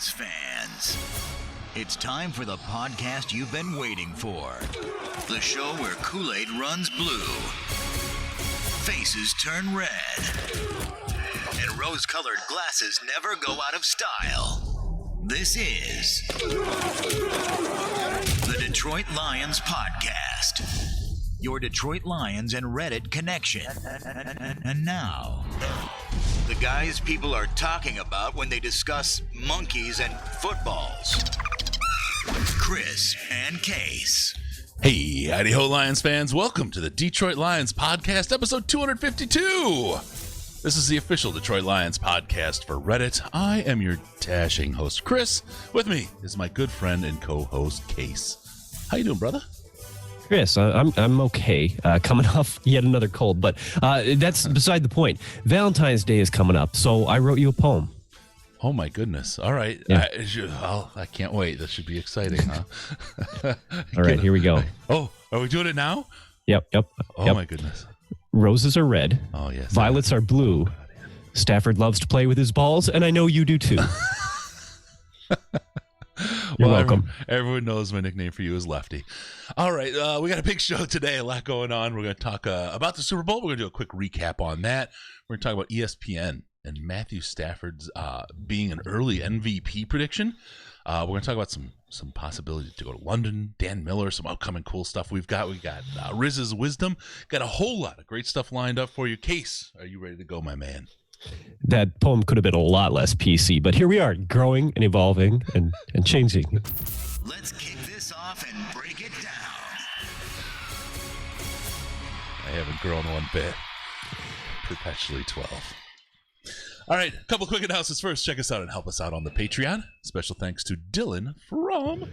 Lions fans. It's time for the podcast you've been waiting for. The show where Kool-Aid runs blue, faces turn red, and rose-colored glasses never go out of style. This is the Detroit Lions Podcast, your Detroit Lions and Reddit connection. And now, the guys people are talking about when they discuss monkeys and footballs. Chris and Case. Hey, howdy-ho, Lions fans. Welcome to the Detroit Lions Podcast, episode 252. This is the official Detroit Lions Podcast for Reddit. I am your dashing host, Chris. With me is my good friend and co-host, Case. How you doing, brother? Chris, I'm okay. Coming off yet another cold, but that's beside the point. Valentine's Day is coming up, so I wrote you a poem. Oh my goodness! All right, yeah. I can't wait. This should be exciting, huh? All right, here we go. Oh, are we doing it now? Yep. Oh my goodness! Roses are red. Oh yes. Violets are blue. Stafford loves to play with his balls, and I know you do too. You're welcome. Everyone knows my nickname for you is Lefty. All right, we got a big show today, a lot going on. We're going to talk about the Super Bowl. We're going to do a quick recap on that. We're going to talk about ESPN and Matthew Stafford's being an early MVP prediction. We're going to talk about some possibility to go to London, Dan Miller, some upcoming cool stuff we got Riz's wisdom. Got a whole lot of great stuff lined up for you. Case, are you ready to go, my man? That poem could have been a lot less PC, but here we are, growing and evolving and changing. Let's kick this off and break it down. I haven't grown one bit. Perpetually 12. All right, a couple quick announcements first. Check us out and help us out on the Patreon. Special thanks to Dylan from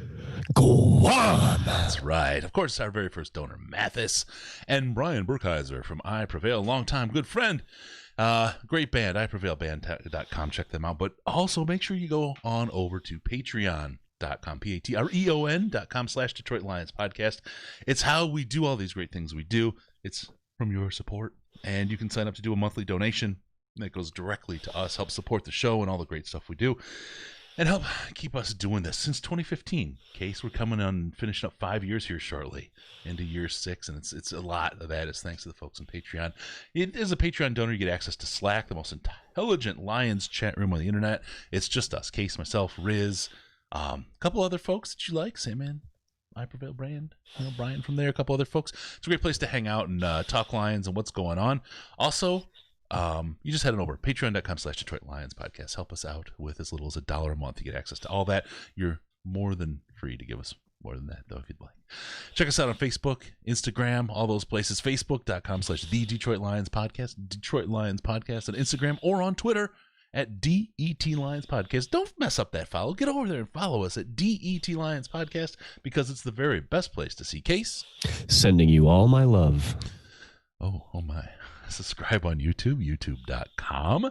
Guam. That's right. Of course, our very first donor, Mathis, and Brian Burkheiser from I Prevail, longtime good friend. Great band, iprevailband.com. Check them out. But also make sure you go on over to patreon.com, patreon.com/Detroit Lions Podcast. It's how we do all these great things we do. It's from your support. And you can sign up to do a monthly donation that goes directly to us, help support the show and all the great stuff we do, and help keep us doing this since 2015. Case, we're coming on finishing up 5 years here shortly into year 6, and it's a lot of that is thanks to the folks on Patreon. As a Patreon donor, you get access to Slack, the most intelligent Lions chat room on the internet. It's just us, Case, myself, Riz, a couple other folks that you like, Sandman, I Prevail brand, Brian from there, a couple other folks. It's a great place to hang out and talk Lions and what's going on. Also, you just head on over patreon.com/Detroit Lions Podcast. Help us out with as little as $1 a month. You get access to all that. You're more than free to give us more than that, though, if you'd like. Check us out on Facebook, Instagram, all those places. Facebook.com/The Detroit Lions Podcast, Detroit Lions Podcast on Instagram, or on Twitter at DET Lions Podcast. Don't mess up that follow. Get over there and follow us at DET Lions Podcast, because it's the very best place to see Case. Sending you all my love. Oh my. Subscribe on YouTube, youtube.com.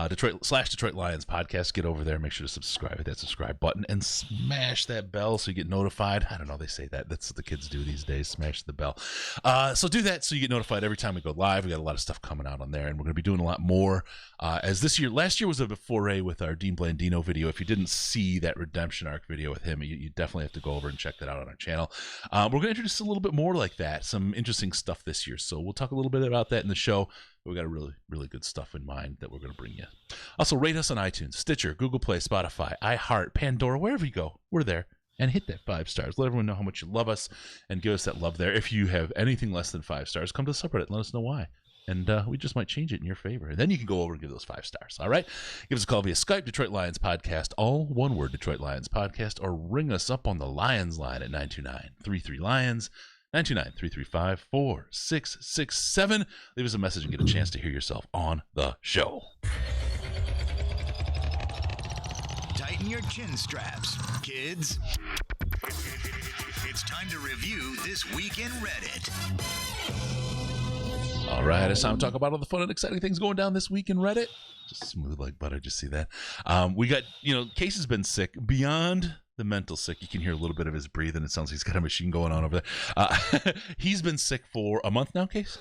Detroit Lions Podcast. Get over there. Make sure to subscribe with that subscribe button and smash that bell so you get notified. I don't know, they say that. That's what the kids do these days, smash the bell. So do that so you get notified every time we go live. We got a lot of stuff coming out on there, and we're going to be doing a lot more. Last year was a foray with our Dean Blandino video. If you didn't see that redemption arc video with him, you definitely have to go over and check that out on our channel. We're going to introduce a little bit more like that, some interesting stuff this year. So we'll talk a little bit about that in the show. We got a really, really good stuff in mind that we're going to bring you. Also, rate us on iTunes, Stitcher, Google Play, Spotify, iHeart, Pandora, wherever you go. We're there. And hit that 5 stars. Let everyone know how much you love us and give us that love there. If you have anything less than 5 stars, come to the subreddit and let us know why. And we just might change it in your favor. And then you can go over and give those 5 stars. All right? Give us a call via Skype, Detroit Lions Podcast, all one word, Detroit Lions Podcast, or ring us up on the Lions line at 929-33-LIONS. 929-335-4667. Leave us a message and get a chance to hear yourself on the show. Tighten your chin straps, kids. It's time to review This Week in Reddit. All right, it's time to talk about all the fun and exciting things going down this week in Reddit. Just smooth like butter, just see that. We got, Case has been sick beyond the mental sick. You can hear a little bit of his breathing. It sounds like he's got a machine going on over there. He's been sick for a month now, Case?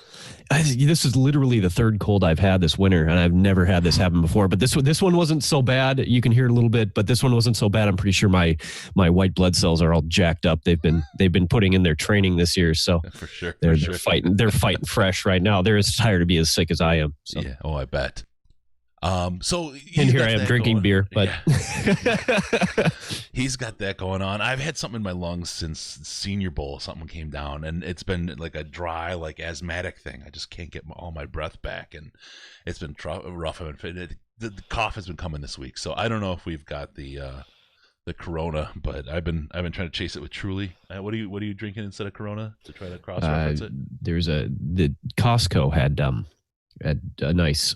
This is literally the third cold I've had this winter, and I've never had this happen before. But this one wasn't so bad. You can hear it a little bit, but this one wasn't so bad. I'm pretty sure my white blood cells are all jacked up. They've been putting in their training this year, so for sure. They're fighting. They're fighting fresh right now. They're as tired to be as sick as I am. So. Yeah. Oh, I bet. So and here I am drinking beer, but he's got that going on. I've had something in my lungs since Senior Bowl. Something came down, and it's been like a dry, like asthmatic thing. I just can't get all my breath back, and it's been rough. The cough has been coming this week, so I don't know if we've got the Corona, but I've been trying to chase it with Truly. What are you drinking instead of Corona to try to cross reference it? The Costco had a nice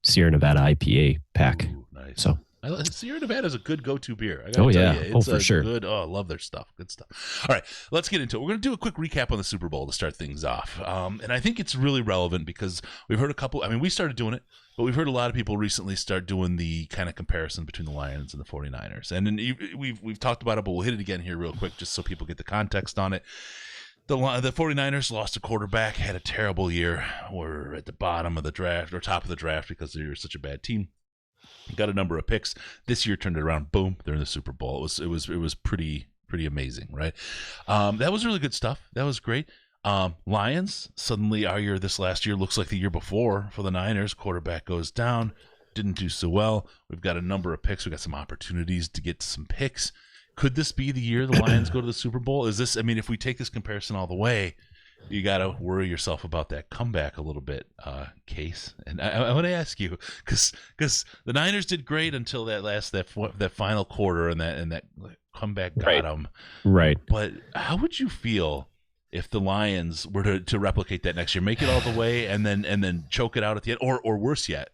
Sierra Nevada IPA pack. Ooh, nice. So Sierra Nevada is a good go-to beer. I gotta tell you, it's for sure. Good. Oh, I love their stuff. Good stuff. All right, let's get into it. We're going to do a quick recap on the Super Bowl to start things off, and I think it's really relevant because we've heard a couple. I mean, we started doing it, but we've heard a lot of people recently start doing the kind of comparison between the Lions and the 49ers, and then we've talked about it, but we'll hit it again here real quick just so people get the context on it. The 49ers lost a quarterback, had a terrible year. We're at the bottom of the draft or top of the draft because they're such a bad team. Got a number of picks. This year turned it around. Boom, they're in the Super Bowl. It was pretty amazing, right? That was really good stuff. That was great. Lions, suddenly our year this last year looks like the year before for the Niners. Quarterback goes down, didn't do so well. We've got a number of picks. We've got some opportunities to get some picks. Could this be the year the Lions go to the Super Bowl? Is this? I mean, if we take this comparison all the way, you got to worry yourself about that comeback a little bit, Case. And I want to ask you because the Niners did great until that final quarter and that comeback got them. Right. But how would you feel if the Lions were to replicate that next year, make it all the way, and then choke it out at the end, or worse yet,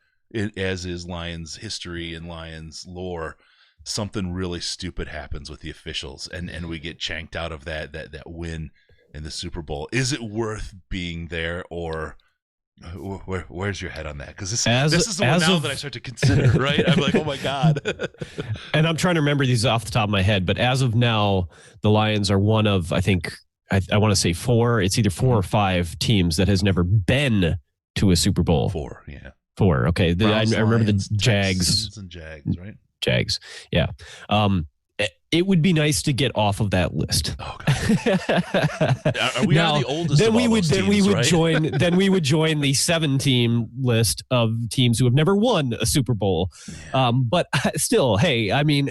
as is Lions history and Lions lore? Something really stupid happens with the officials and we get chanked out of that win in the Super Bowl. Is it worth being there, or where's your head on that? Because this is the one now that I start to consider, right? I'm like, oh my God. And I'm trying to remember these off the top of my head, but as of now, the Lions are one of, I think, I want to say four. It's either 4 or 5 teams that has never been to a Super Bowl. 4, yeah. 4, okay. I remember Lions, the Jags. Texans and Jags, right? Jags, yeah. It would be nice to get off of that list. Okay. Are we now, the oldest then of we all would those then teams, we would right? join then we would join the 7-team list of teams who have never won a Super Bowl. Yeah. But still, hey, I mean,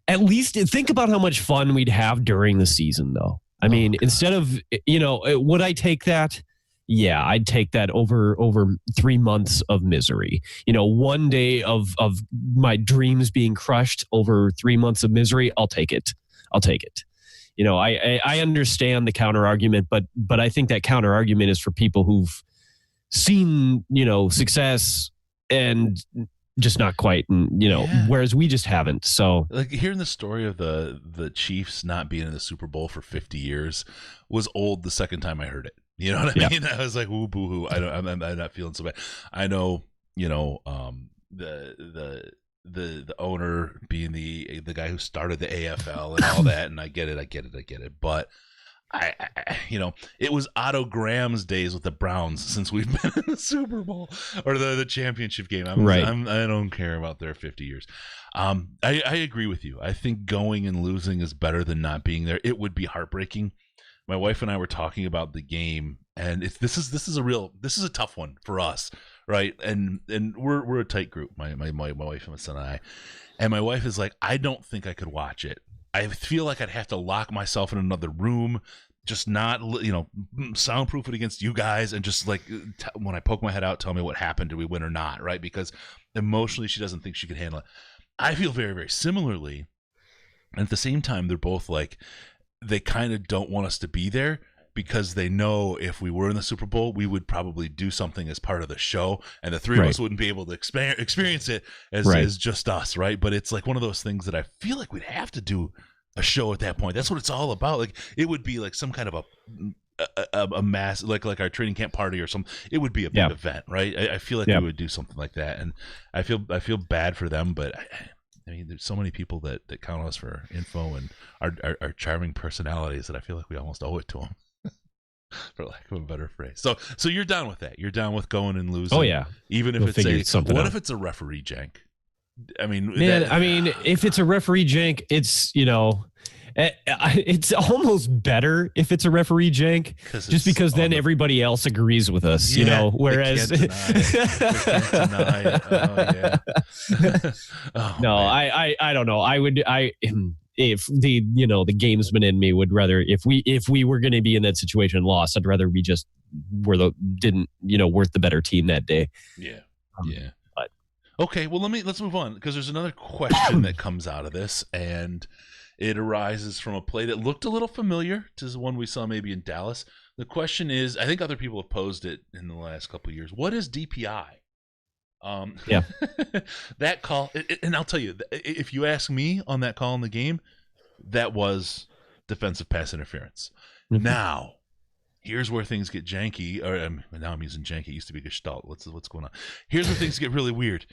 at least think about how much fun we'd have during the season, though. I mean, instead of, would I take that? Yeah, I'd take that over 3 months of misery. 1 day of my dreams being crushed over 3 months of misery. I'll take it. I understand the counter argument, but I think that counter argument is for people who've seen success and just not quite, and whereas we just haven't. So, like, hearing the story of the Chiefs not being in the Super Bowl for 50 years was old the second time I heard it. You know what I mean? I was like, "Ooh, boo hoo!" I'm not feeling so bad. I know, the owner being the guy who started the AFL and all that, and I get it. But it was Otto Graham's days with the Browns since we've been in the Super Bowl or the championship game. I don't care about their 50 years. I agree with you. I think going and losing is better than not being there. It would be heartbreaking. My wife and I were talking about the game, and this is a tough one for us, right? And we're a tight group. My wife and my son and I. And my wife is like, I don't think I could watch it. I feel like I'd have to lock myself in another room, just not soundproof it against you guys, and just like when I poke my head out, tell me what happened. Did we win or not? Right? Because emotionally, she doesn't think she could handle it. I feel very, very similarly, and at the same time, they're both like, they kind of don't want us to be there because they know if we were in the Super Bowl, we would probably do something as part of the show, and the three of us wouldn't be able to experience it as just us, right? But it's like one of those things that I feel like we'd have to do a show at that point. That's what it's all about. Like, it would be like some kind of a mass, like our training camp party or something. It would be a big event, right? I feel like we would do something like that, and I feel bad for them, but I mean, there's so many people that count on us for info and our charming personalities that I feel like we almost owe it to them, for lack of a better phrase. So you're down with that? You're down with going and losing? Oh yeah. Even if if it's a referee jank? I mean, if it's a referee jank, it's it's almost better if it's a referee jank, just because then everybody else agrees with us, whereas they can't deny it. Oh, yeah. No, I don't know. If the gamesman in me would rather, if we were going to be in that situation and lost, I'd rather we just worth the better team that day. Yeah. But okay, well let's move on, because there's another question that comes out of this, and it arises from a play that looked a little familiar to the one we saw maybe in Dallas. The question is, I think other people have posed it in the last couple of years. What is DPI? Yeah. That call, and I'll tell you, if you ask me on that call in the game, that was defensive pass interference. Mm-hmm. Now, here's where things get janky. Or now I'm using janky. It used to be Gestalt. What's going on? Here's where things get really weird.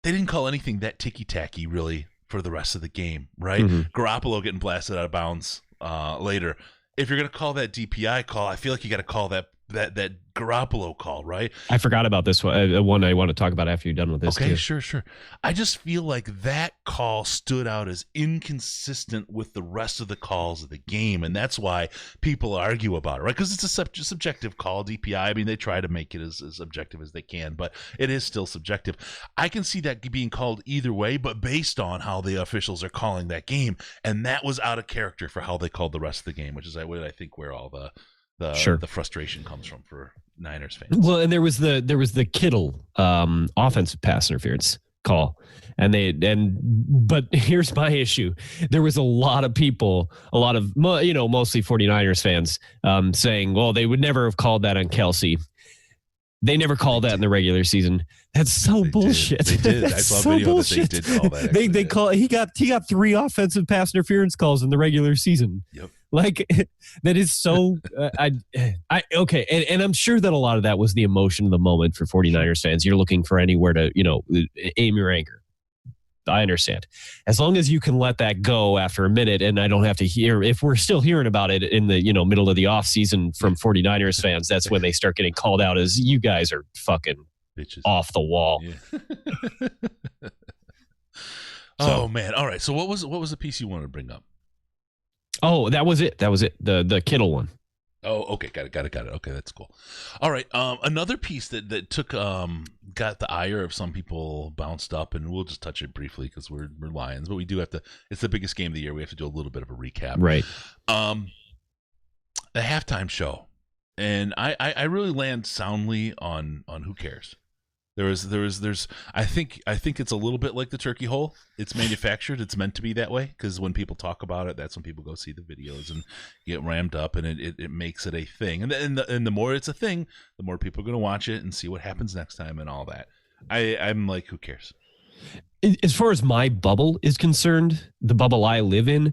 They didn't call anything that ticky-tacky, really, for the rest of the game, right? Mm-hmm. Garoppolo getting blasted out of bounds later. If you're going to call that DPI call, I feel like you got to call that Garoppolo call, right? I forgot about this one I want to talk about after you're done with this. Okay, too. sure. I just feel like that call stood out as inconsistent with the rest of the calls of the game, and that's why people argue about it, right? Because it's a subjective call, DPI. I mean, they try to make it as objective as they can, but it is still subjective. I can see that being called either way, but based on how the officials are calling that game, and that was out of character for how they called the rest of the game, which is I think where all the frustration comes from for Niners fans. Well, and there was the Kittle offensive pass interference call, but here's my issue. There was a lot of people, mostly 49ers fans, saying, well, they would never have called that on Kelsey. They never called that in the regular season. That's so bullshit. They did. I saw a video that they did call that. He got 3 offensive pass interference calls in the regular season. Yep. Like, that is so okay. And I'm sure that a lot of that was the emotion of the moment for 49ers fans. You're looking for anywhere to, aim your anger. I understand. As long as you can let that go after a minute, and I don't have to hear, if we're still hearing about it in the, middle of the off season from 49ers fans, that's when they start getting called out as, you guys are fucking bitches off the wall. Yeah. Oh man. All right. So what was the piece you wanted to bring up? Oh, that was it. The Kittle one. Oh, okay. Got it. Okay, that's cool. All right. Another piece that took got the ire of some people bounced up, and we'll just touch it briefly because we're Lions, but we do have to. It's the biggest game of the year. We have to do a little bit of a recap. Right. The halftime show, and I really land soundly on who cares. There's I think it's a little bit like the turkey hole. It's manufactured. It's meant to be that way, because when people talk about it, that's when people go see the videos and get rammed up, and it makes it a thing. And the more it's a thing, the more people are going to watch it and see what happens next time and all that. I'm like, who cares? As far as my bubble is concerned, the bubble I live in,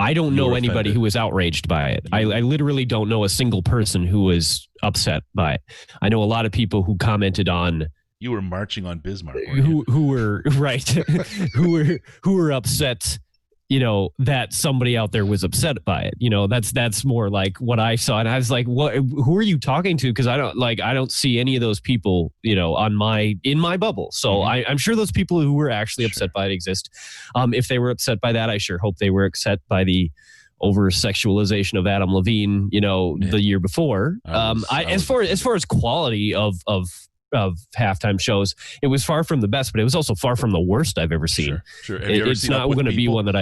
I don't know anybody who was outraged by it. I literally don't know a single person who was upset by it. I know a lot of people who commented on. You were marching on Bismarck. Who were right? who were upset? That somebody out there was upset by it. That's more like what I saw, and I was like, "What? Who are you talking to?" Because I don't see any of those people, in my bubble. So I'm sure those people who were actually upset by it exist. If they were upset by that, I sure hope they were upset by the over sexualization of Adam Levine, the year before. As far as quality of halftime shows, it was far from the best, but it was also far from the worst I've ever seen. Sure. It's not going to be one that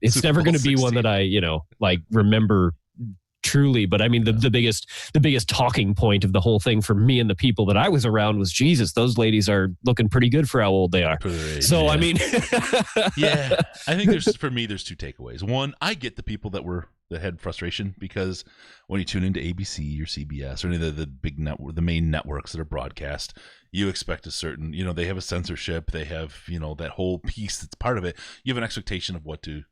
it's never going to be one that I, remember truly. But I mean, the biggest talking point of the whole thing for me and the people that I was around was, Jesus, those ladies are looking pretty good for how old they are. So, I mean, yeah, I think there's 2 takeaways. One, I get the people that had frustration, because when you tune into ABC or CBS or any of the big network, the main networks that are broadcast, you expect a certain, they have a censorship, they have, that whole piece that's part of it. You have an expectation of what to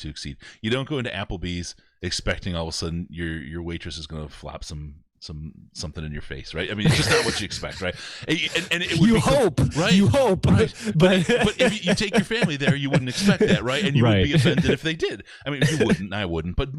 exceed. You don't go into Applebee's expecting all of a sudden your waitress is going to flop some something in your face, right? I mean, it's just not what you expect, right? And it would You be hope, right? You hope, right? but if you take your family there, you wouldn't expect that, right? And you would be offended if they did. I mean, you wouldn't, I wouldn't, but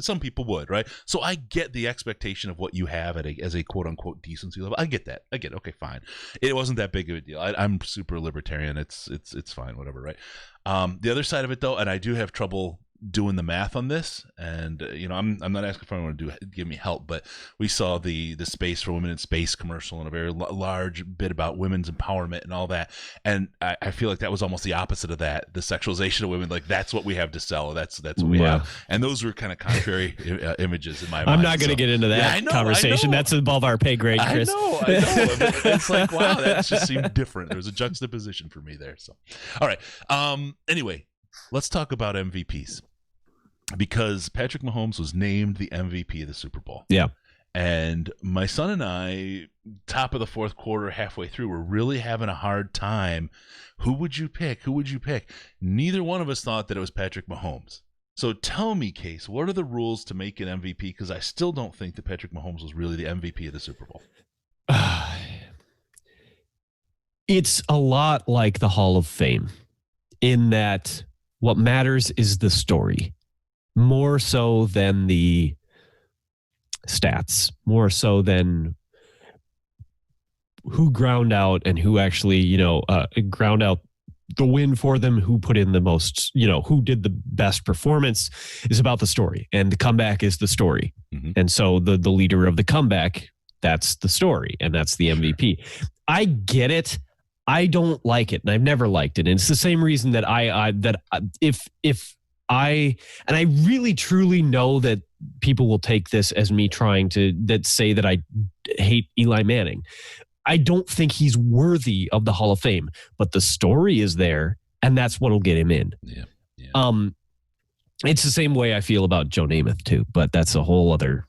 some people would, right? So I get the expectation of what you have as a quote unquote decency level. I get that. Okay, fine. It wasn't that big of a deal. I'm super libertarian. It's fine, whatever, right? The other side of it, though, and I do have trouble doing the math on this, and I'm not asking for anyone to give me help, but we saw the Space for Women in Space commercial and a very large bit about women's empowerment and all that, and I feel like that was almost the opposite of that, the sexualization of women. Like, that's what we have to sell, that's what we have, and those were kind of contrary images in my mind. I'm not going to get into that conversation. That's above our pay grade, Chris. I know it's like, wow, that just seemed different. There was a juxtaposition for me there. So all right, anyway, let's talk about MVPs, because Patrick Mahomes was named the MVP of the Super Bowl. Yeah. And my son and I, top of the fourth quarter, halfway through, were really having a hard time. Who would you pick? Neither one of us thought that it was Patrick Mahomes. So tell me, Case, what are the rules to make an MVP? Because I still don't think that Patrick Mahomes was really the MVP of the Super Bowl. It's a lot like the Hall of Fame, in that what matters is the story, more so than the stats, more so than who ground out and who actually, ground out the win for them, who put in the most, who did the best performance. Is about the story, and the comeback is the story. Mm-hmm. And so the leader of the comeback, that's the story, and that's the MVP. I get it. I don't like it, and I've never liked it. And it's the same reason that I really truly know that people will take this as me trying to say that I hate Eli Manning. I don't think he's worthy of the Hall of Fame, but the story is there, and that's what'll get him in. Yeah. It's the same way I feel about Joe Namath too, but that's a whole other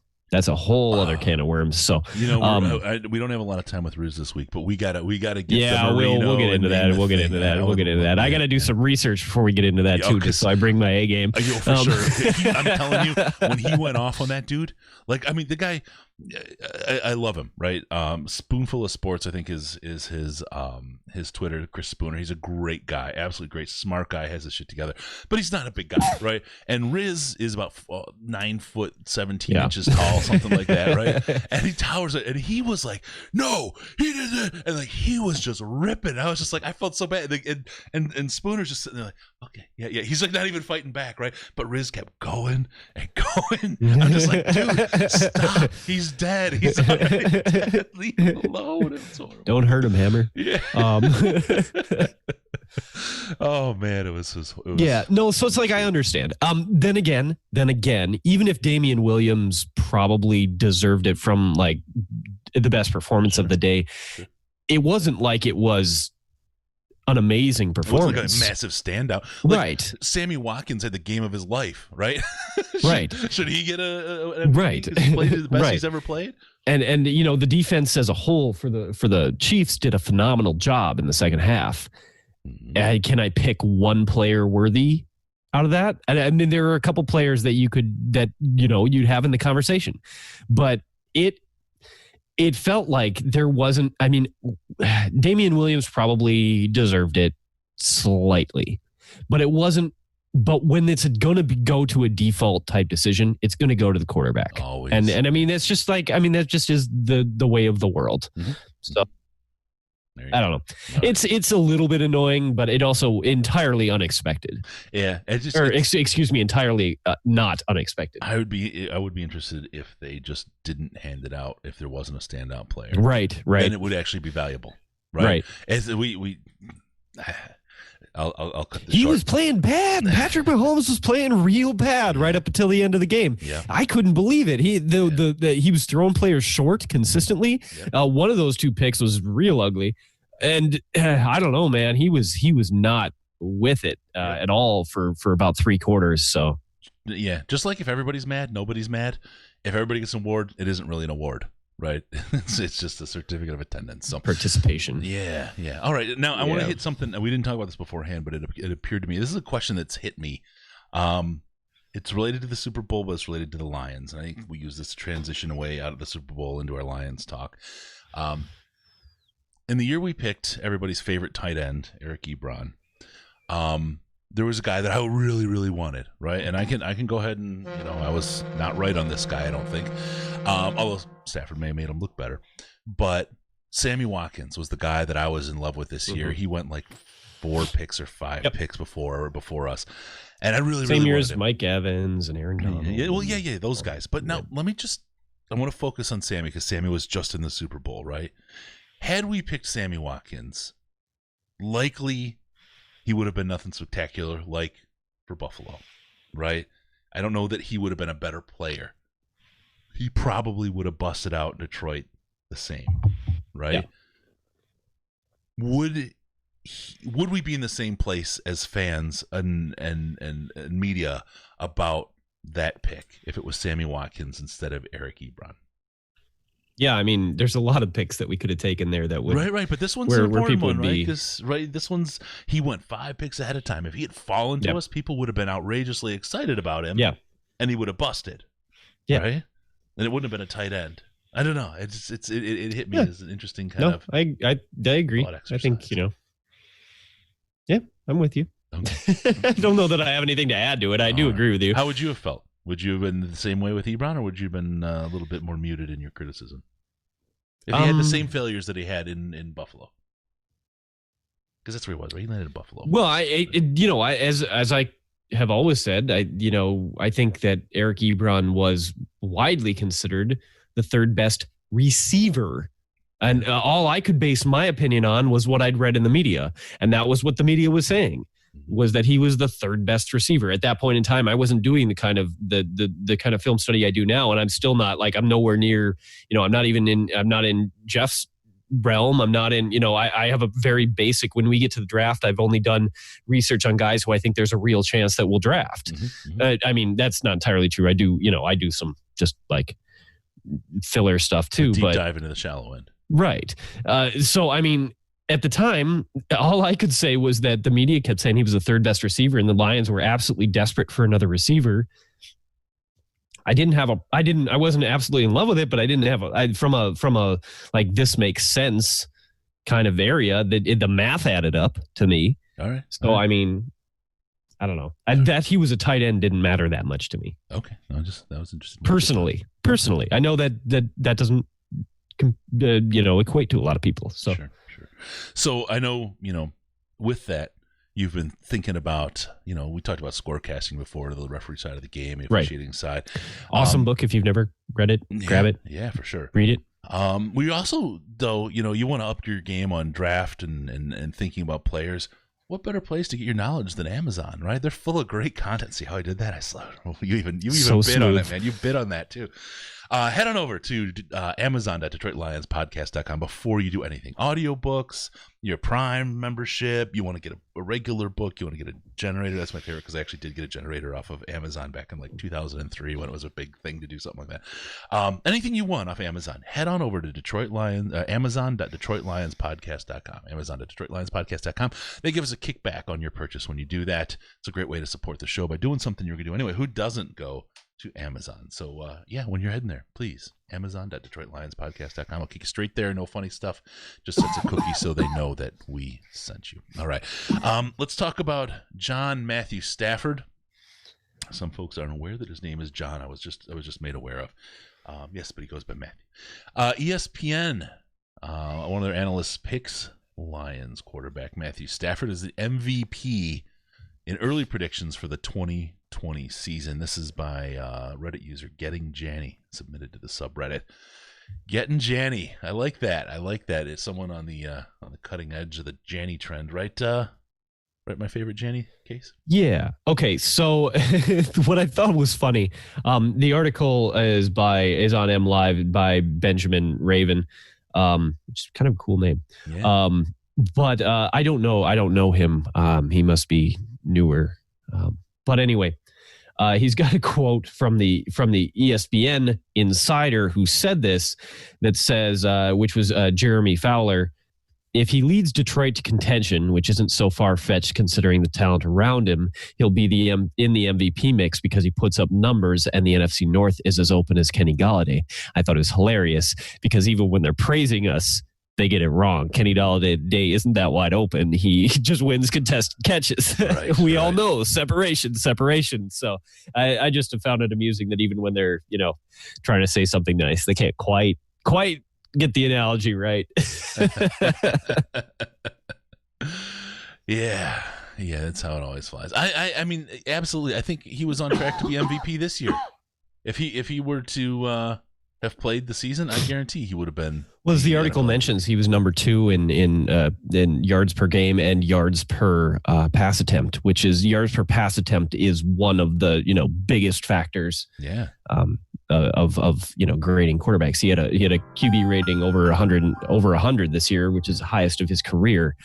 can of worms. So we don't have a lot of time with Riz this week, but we gotta get. Yeah, we'll get into that. We'll get into that. I gotta do some research before we get into that too, just so I bring my A game. For sure. I'm telling you, when he went off on that dude, the guy, I love him, right? Spoonful of Sports, I think is his Twitter, Chris Spooner. He's a great guy, absolutely great, smart guy, has his shit together, but he's not a big guy, right? And Riz is about 9 foot 17 inches tall, something like that, right? And he towers it, and he was like, "No, he did it," and he was just ripping. I was just like, I felt so bad, and Spooner's just sitting there like, okay, yeah. He's like not even fighting back, right? But Riz kept going and going. I'm just like, dude, stop. He's dead. He's already dead. Leave him alone. Don't hurt him, Hammer. Yeah. Oh man, it was. Yeah. No. So it's like, I understand. Then again, even if Damian Williams probably deserved it from the best performance of the day, it wasn't like it was an amazing performance. It wasn't a massive standout. Right. Sammy Watkins had the game of his life, right? Right. Should he get a right? He played the best he's ever played. And the defense as a whole for the Chiefs did a phenomenal job in the second half. Mm-hmm. Can I pick one player worthy out of that? I mean, there are a couple players that you'd have in the conversation, but it felt like there wasn't. I mean, Damian Williams probably deserved it slightly, but it wasn't. But when it's going to go to a default type decision, it's going to go to the quarterback. Always. And I mean, that's just that just is the way of the world. Mm-hmm. So I don't know. It's a little bit annoying, but it also entirely unexpected. Yeah, excuse me, entirely not unexpected. I would be interested if they just didn't hand it out if there wasn't a standout player. Right. Then it would actually be valuable. Right. As I'll cut this He short. was playing bad. Patrick Mahomes was playing real bad right up until the end of the game. Yeah. I couldn't believe it. He was throwing players short consistently. Yeah. One of those two picks was real ugly. And I don't know, man. He was not with it at all for about 3 quarters. So yeah, just like if everybody's mad, nobody's mad. If everybody gets an award, it isn't really an award. Right. It's just a certificate of attendance. So participation. Yeah. All right. Now I want to hit something. We didn't talk about this beforehand, but it appeared to me. This is a question that's hit me. It's related to the Super Bowl, but it's related to the Lions. And I think we use this to transition away out of the Super Bowl into our Lions talk. In the year we picked everybody's favorite tight end, Eric Ebron, there was a guy that I really, really wanted, right? And I can go ahead and, I was not right on this guy, I don't think. Although Stafford may have made him look better. But Sammy Watkins was the guy that I was in love with this year. He went like 4 picks or 5 picks before us. And I really, Same really year wanted as him. Mike Evans and Aaron Donald. Yeah, those guys. But now I want to focus on Sammy because Sammy was just in the Super Bowl, right? Had we picked Sammy Watkins, likely he would have been nothing spectacular like for Buffalo, right? I don't know that he would have been a better player. He probably would have busted out Detroit the same, right? Yeah. Would we be in the same place as fans and media about that pick if it was Sammy Watkins instead of Eric Ebron? Yeah, I mean, there's a lot of picks that we could have taken there that would right. But this one's an important one, right? Because this one's he went 5 picks ahead of time. If he had fallen to us, people would have been outrageously excited about him. Yeah, and he would have busted. Yeah, right. And it wouldn't have been a tight end. I don't know. It hit me as an interesting kind of. I agree. I think Yeah, I'm with you. Okay. I don't know that I have anything to add to it. I do agree with you. How would you have felt? Would you have been the same way with Ebron, or would you have been a little bit more muted in your criticism? If he had the same failures that he had in Buffalo. Because that's where he was, right? He landed in Buffalo. Well, as I have always said, I think that Eric Ebron was widely considered the 3rd best receiver. And all I could base my opinion on was what I'd read in the media. And that was what the media was saying, was that he was the 3rd best receiver. At that point in time, I wasn't doing the kind of the kind of film study I do now. And I'm still not, like, I'm nowhere near, I'm not in Jeff's realm. I'm not in, I have a very basic, when we get to the draft, I've only done research on guys who I think there's a real chance that we'll draft. I mean, that's not entirely true. I do some just like filler stuff too. Deep dive into the shallow end. Right. So, I mean, at the time, all I could say was that the media kept saying he was the 3rd best receiver, and the Lions were absolutely desperate for another receiver. I wasn't absolutely in love with it, but I didn't have from a like, this makes sense kind of area that the math added up to me. All right. So, I mean, I don't know. That he was a tight end didn't matter that much to me. Okay. That was interesting. Personally, I know that doesn't, equate to a lot of people. So sure. So I know, with that, you've been thinking about, we talked about scorecasting before, the referee side of the game, officiating side. Awesome book. If you've never read it, grab it. Yeah, for sure. Read it. We also, though, you want to up your game on draft and thinking about players. What better place to get your knowledge than Amazon, right? They're full of great content. See how I did that? I saw you even so bid smooth on that, man. You bid on that too. Head on over to Amazon.DetroitLionsPodcast.com before you do anything. Audiobooks, your Prime membership, you want to get a regular book, you want to get a generator. That's my favorite because I actually did get a generator off of Amazon back in like 2003 when it was a big thing to do something like that. Anything you want off Amazon, head on over to Amazon.DetroitLionsPodcast.com. Amazon.DetroitLionsPodcast.com. They give us a kickback on your purchase when you do that. It's a great way to support the show by doing something you're going to do anyway. Who doesn't go to Amazon? So when you're heading there, please, Amazon.DetroitLionsPodcast.com. I'll kick you straight there. No funny stuff. Just sets a cookie so they know that we sent you. All right. Let's talk about John Matthew Stafford. Some folks aren't aware that his name is John. I was just made aware of. Yes, but he goes by Matthew. ESPN, one of their analysts picks Lions quarterback Matthew Stafford as the MVP in early predictions for the 2020 season. This is by Reddit user Getting Janny, submitted to the subreddit. Getting Janny, I like that. It's someone on the cutting edge of the Janny trend, right? Right, my favorite Janny case. Yeah. Okay. So what I thought was funny, the article is on M Live by Benjamin Raven, which is kind of a cool name. Yeah. But I don't know him. He must be newer. But anyway, he's got a quote from the ESPN insider who said this, that says, which was Jeremy Fowler. if he leads Detroit to contention, which isn't so far-fetched considering the talent around him, he'll be in the MVP mix because he puts up numbers, and the NFC North is as open as Kenny Galladay. I thought it was hilarious because even when they're praising us, they get it wrong. Kenny Galladay isn't that wide open. He just wins contested catches. Right, we all know separation. So I just have found it amusing that even when they're, trying to say something nice, they can't quite get the analogy right. Yeah, that's how it always flies. I mean, absolutely. I think he was on track to be MVP this year. If he were to have played the season, I guarantee he would have been. Well, as the article mentions, he was number 2 in yards per game and yards per pass attempt, which is yards per pass attempt is one of the biggest factors. Yeah. Of grading quarterbacks. He had a QB rating over 100 this year, which is the highest of his career.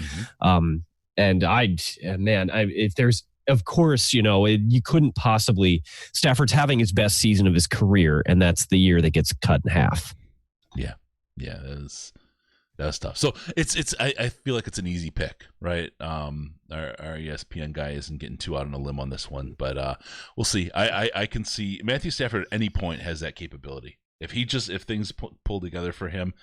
Mm-hmm. If there's, of course, you couldn't possibly. Stafford's having his best season of his career, and that's the year that gets cut in half. Yeah, that's tough. So I feel like it's an easy pick, right? Our ESPN guy isn't getting too out on a limb on this one, but we'll see. I can see Matthew Stafford at any point has that capability. If things pull together for him,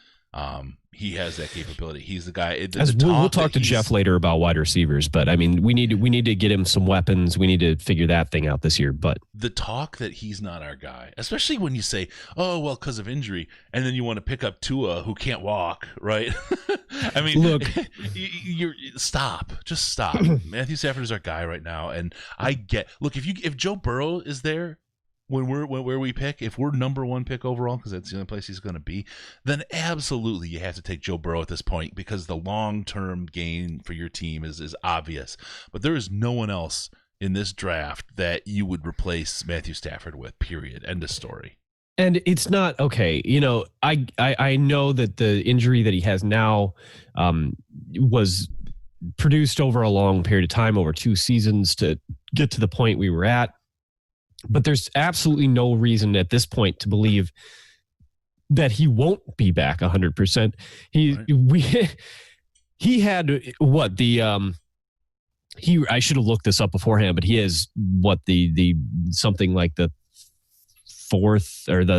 he has that capability. He's the guy. We'll talk to Jeff later about wide receivers, but I mean, we need to get him some weapons. We need to figure that thing out this year. But the talk that he's not our guy, especially when you say, "Oh, well, because of injury," and then you want to pick up Tua, who can't walk, right? I mean, look, just stop. Matthew Stafford is our guy right now, and if Joe Burrow is there. Where we pick, if we're number 1 pick overall, because that's the only place he's going to be, then absolutely you have to take Joe Burrow at this point because the long-term gain for your team is obvious. But there is no one else in this draft that you would replace Matthew Stafford with, period. End of story. And it's not okay. I know that the injury that he has now was produced over a long period of time, over 2 seasons to get to the point we were at. But there's absolutely no reason at this point to believe that he won't be back 100%. He had what I should have looked this up beforehand, but he has the something like the 4th or the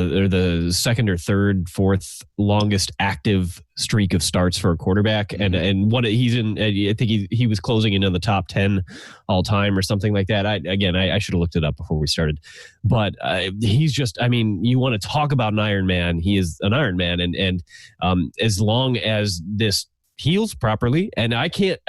2nd or 3rd, 4th longest active streak of starts for a quarterback, and what he's in. I think he was closing in on the top 10 all time or something like that. I should have looked it up before we started, but he's just. I mean, you want to talk about an Iron Man? He is an Iron Man, and as long as this heals properly, and I can't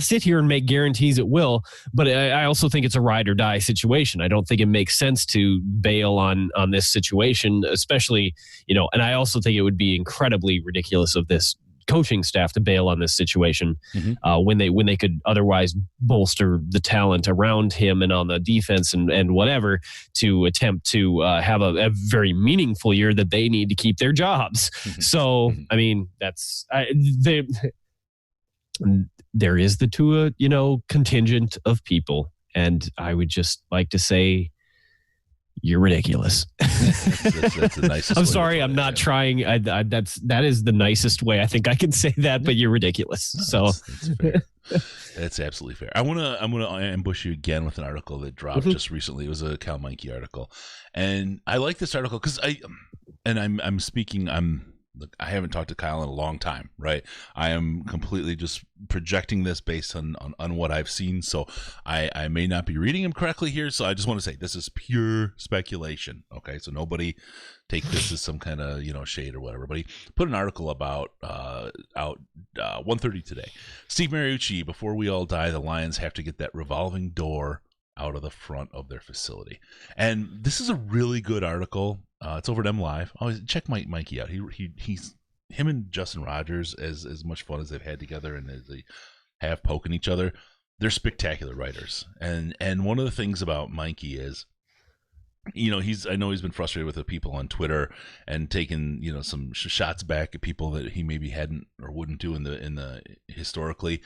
sit here and make guarantees it will, but I also think it's a ride or die situation. I don't think it makes sense to bail on this situation, especially, and I also think it would be incredibly ridiculous of this coaching staff to bail on this situation when they could otherwise bolster the talent around him and on the defense and whatever to attempt to have a very meaningful year that they need to keep their jobs. So, I mean, there is the Tua, contingent of people, and I would just like to say, you're ridiculous. That's the nicest. I'm sorry, I'm not trying. That is the nicest way I think I can say that, but you're ridiculous. That's fair. That's absolutely fair. I'm gonna ambush you again with an article that dropped just recently. It was a Cal Meinke article, and I like this article because I haven't talked to Kyle in a long time, right? I am completely just projecting this based on what I've seen. So I may not be reading him correctly here. So I just want to say this is pure speculation. Okay. So nobody take this as some kind of, shade or whatever, but he put an article about out 1:30 today. Steve Mariucci, before we all die, the Lions have to get that revolving door out of the front of their facility. And this is a really good article. It's over at M Live. Always check Mikey out. He's him and Justin Rogers, as much fun as they've had together and as they have poking each other, they're spectacular writers. And one of the things about Mikey is, I know he's been frustrated with the people on Twitter and taken, some shots back at people that he maybe hadn't or wouldn't do in the historically.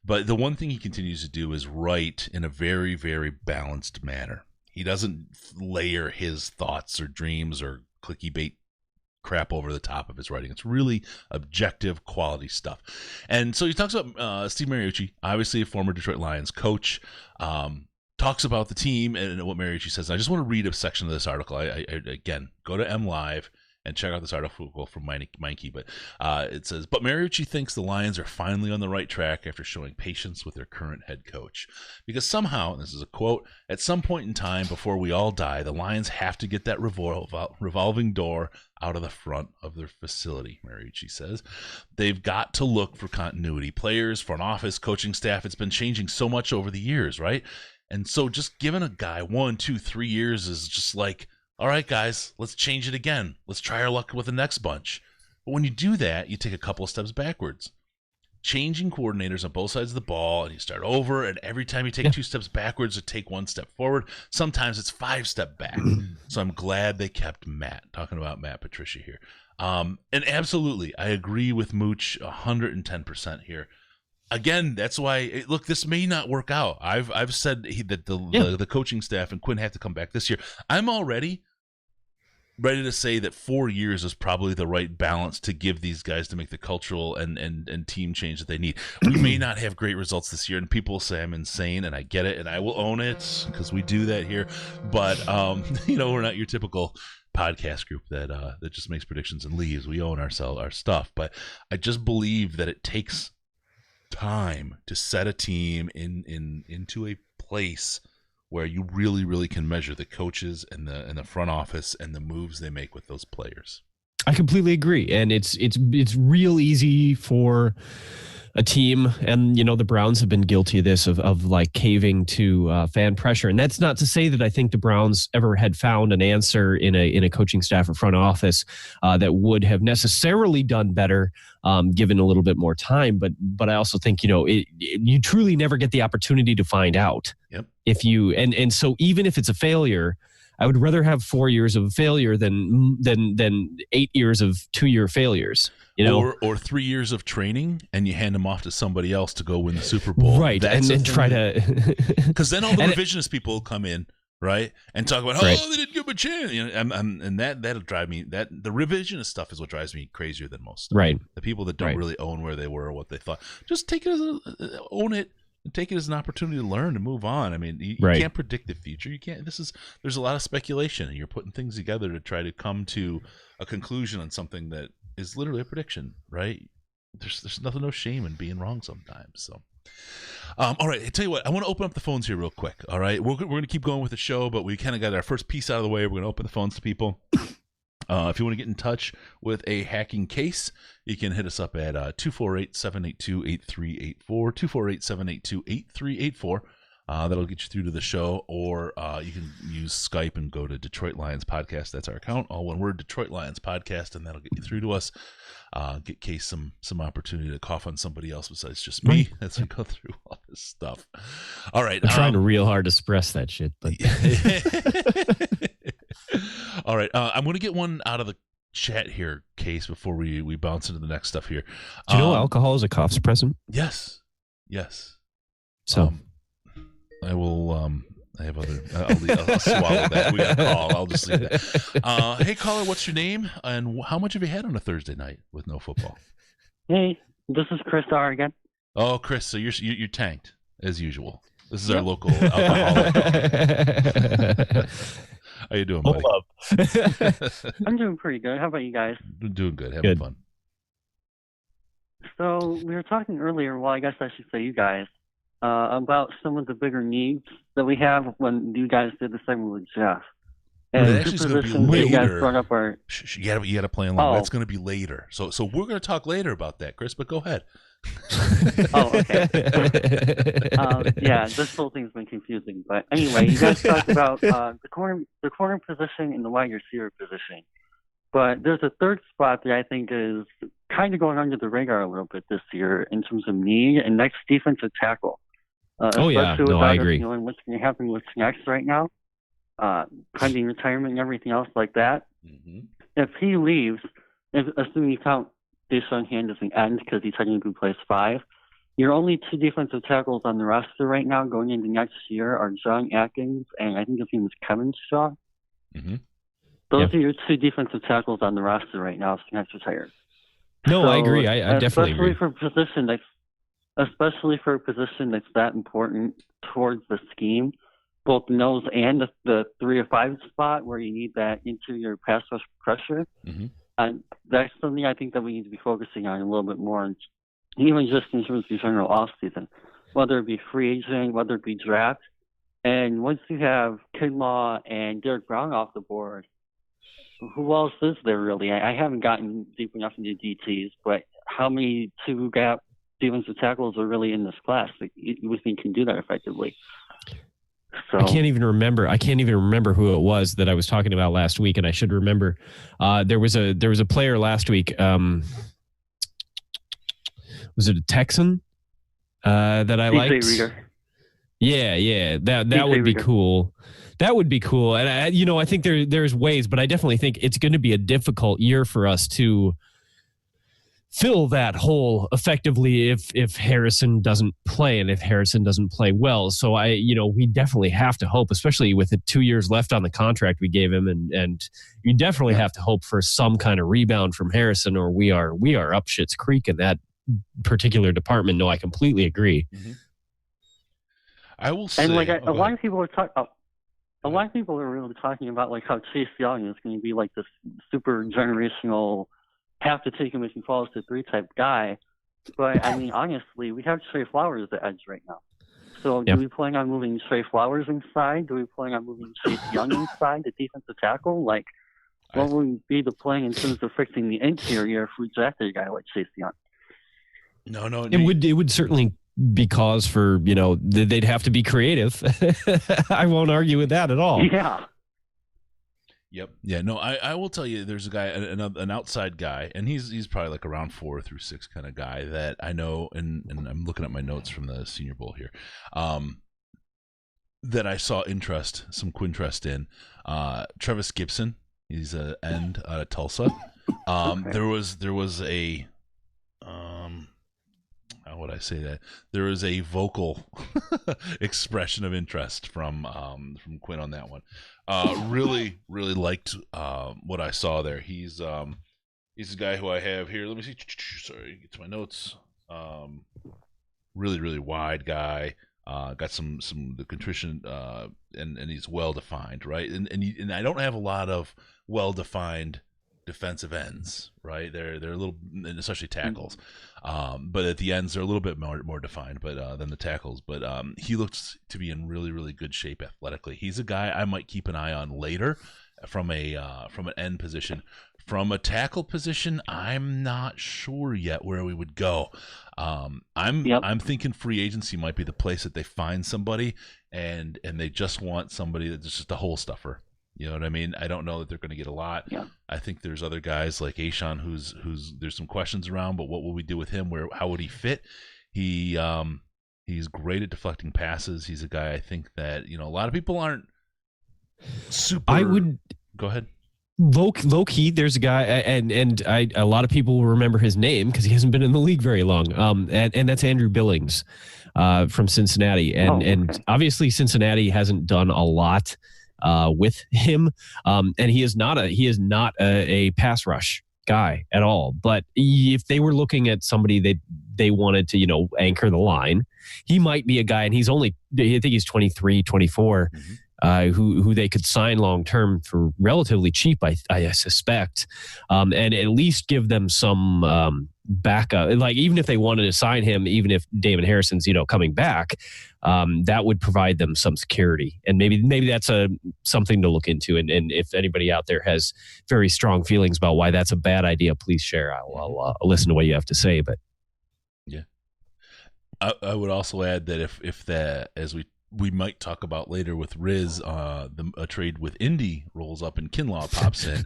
But the one thing he continues to do is write in a very, very balanced manner. He doesn't layer his thoughts or dreams or clicky bait crap over the top of his writing. It's really objective, quality stuff. And so he talks about Steve Mariucci, obviously a former Detroit Lions coach, talks about the team and what Mariucci says. I just want to read a section of this article. I again, go to MLive and check out this article from Meinke. But it says, but Mariucci thinks the Lions are finally on the right track after showing patience with their current head coach. Because somehow, and this is a quote, at some point in time before we all die, the Lions have to get that revolving door out of the front of their facility, Mariucci says. They've got to look for continuity. Players, front office, coaching staff, it's been changing so much over the years, right? And so just giving a guy 1, 2, 3 years is just like, all right, guys, let's change it again. Let's try our luck with the next bunch. But when you do that, you take a couple of steps backwards. Changing coordinators on both sides of the ball, and you start over, and every time you take 2 steps backwards or take 1 step forward, sometimes it's 5 steps back. So I'm glad they kept Matt, talking about Matt Patricia here. And absolutely, I agree with Mooch 110% here. Again, that's why, look, this may not work out. I've said that the coaching staff and Quinn have to come back this year. I'm already ready to say that 4 years is probably the right balance to give these guys to make the cultural and team change that they need. We may not have great results this year, and people say I'm insane, and I get it, and I will own it because we do that here. But we're not your typical podcast group that just makes predictions and leaves. We own our stuff, but I just believe that it takes time to set a team into a place where you really, really can measure the coaches and the front office and the moves they make with those players. I completely agree. And it's real easy for a team, and the Browns have been guilty of this, of like caving to fan pressure. And that's not to say that I think the Browns ever had found an answer in a coaching staff or front office that would have necessarily done better given a little bit more time. But I also think you truly never get the opportunity to find out. Yep. If you and so even if it's a failure, I would rather have 4 years of failure than 8 years of 2-year failures. Or 3 years of training, and you hand them off to somebody else to go win the Super Bowl, right? And then try to, because then all the revisionist people will come in, right, and talk about, they didn't give him a chance, and that'll drive me. That the revisionist stuff is what drives me crazier than most. Right, the people that don't really own where they were or what they thought, just take it as own it. And take it as an opportunity to learn and move on. I mean, you can't predict the future. You can't. There's a lot of speculation, and you're putting things together to try to come to a conclusion on something that is literally a prediction, right? There's no shame in being wrong sometimes. So, all right. I tell you what, I want to open up the phones here real quick. All right, we're going to keep going with the show, but we kind of got our first piece out of the way. We're going to open the phones to people. If you want to get in touch with a hacking case, you can hit us up at 248-782-8384, 248-782-8384. That'll get you through to the show, or you can use Skype and go to Detroit Lions Podcast. That's our account, all one word, Detroit Lions Podcast, and that'll get you through to us. Get Case some opportunity to cough on somebody else besides just me as we go through all this stuff. All right. I'm trying real hard to suppress that shit, but... All right, I'm going to get one out of the chat here, Case, before we bounce into the next stuff here. Do you know alcohol is a cough suppressant? Yes. So I will. I have other. I'll swallow that. We got a call. I'll just leave that. Hey, caller, what's your name and how much have you had on a Thursday night with no football? Hey, this is Chris R again. Oh, Chris, so you're tanked as usual. This is our local alcoholic. How you doing, buddy? I'm doing pretty good. How about you guys? Doing good. Having fun. So we were talking earlier, well, I guess I should say you guys, about some of the bigger needs that we have when you guys did the segment with Jeff. And it's actually going to be later. You guys brought up are... You got to play along. That's going to be later. So we're going to talk later about that, Chris, but go ahead. Okay. This whole thing's been confusing. But anyway, you guys talked about the corner position and the wide receiver position. But there's a third spot that I think is kind of going under the radar a little bit this year in terms of need, and that's defensive tackle. I agree. Knowing what's going to happen with next right now, pending retirement and everything else like that. Mm-hmm. If he leaves, assuming you count Deshaun Hand as an end because he technically plays 5, your only 2 defensive tackles on the roster right now going into next year are John Atkins and I think his name is Kevin Shaw. Mm-hmm. Those are your two defensive tackles on the roster right now. Snacks retired. No, So, I agree. I definitely agree. Especially for a position that's that important towards the scheme, both nose and the 3 or 5 spot where you need that interior pass rush pressure. Mm-hmm. And that's something I think that we need to be focusing on a little bit more, even just in terms of general offseason, whether it be free agent, whether it be draft. And once you have Kinlaw and Derek Brown off the board, who else is there really? I haven't gotten deep enough into DTs, but how many two-gap defensive tackles are really in this class that you think can do that effectively? So I can't even remember who it was that I was talking about last week, and I should remember. There was a player last week. Was it a Texan that I liked? Yeah, that would be cool. That would be cool. And I think there's ways, but I definitely think it's going to be a difficult year for us to fill that hole effectively if Harrison doesn't play and if Harrison doesn't play well. So we definitely have to hope, especially with the 2 years left on the contract we gave him, and you definitely have to hope for some kind of rebound from Harrison, or we are up shit's creek in that particular department. No, I completely agree. Mm-hmm. I will say, and a lot of people are talking. A lot of people are really talking about how Chase Young is going to be this super generational, have to take him if he falls to 3 type guy. But I mean, honestly, we have Trey Flowers at the edge right now. So do we plan on moving Trey Flowers inside? Do we plan on moving Chase Young inside, the defensive tackle? What would be the plan in terms of fixing the interior if we drafted a guy like Chase Young? No. It would certainly be cause for, they'd have to be creative. I won't argue with that at all. Yeah. Yep. Yeah. No. I will tell you, there's a guy, an outside guy, and he's probably around 4 through 6 kind of guy that I know, and I'm looking at my notes from the Senior Bowl here, that I saw some interest in. Travis Gibson. He's an end out of Tulsa. There was a how would I say that? There was a vocal expression of interest from Quinn on that one. Really liked what I saw there. He's a guy who I have here. Let me see. Sorry, get to my notes. Really wide guy. Got some the contrition, and he's well defined, right? And I don't have a lot of well defined defensive ends, right? They're a little, and especially tackles, but at the ends they're a little bit more defined, but than the tackles. But he looks to be in really good shape athletically. He's a guy I might keep an eye on later from an end position. From a tackle position, I'm not sure yet where we would go. I'm thinking free agency might be the place that they find somebody, and they just want somebody that's just a hole stuffer. You know what I mean? I don't know that they're going to get a lot. Yeah. I think there's other guys like Ashawn who's there's some questions around, but what will we do with him? How would he fit? He's great at deflecting passes. He's a guy I think that, a lot of people aren't super. Go ahead. Low key, there's a guy, and a lot of people will remember his name because he hasn't been in the league very long. And that's Andrew Billings, from Cincinnati, and obviously Cincinnati hasn't done a lot with him, and he is not a pass rush guy at all. But if they were looking at somebody they wanted to anchor the line, he might be a guy, and I think he's 23, 24. Mm-hmm. Who they could sign long term for relatively cheap, I suspect, and at least give them some backup. Even if they wanted to sign him, even if Damon Harrison's coming back, that would provide them some security. And maybe that's something to look into. And if anybody out there has very strong feelings about why that's a bad idea, please share. I'll listen to what you have to say. But yeah, I would also add that if that, as we might talk about later with Riz, a trade with Indy rolls up and Kinlaw pops in,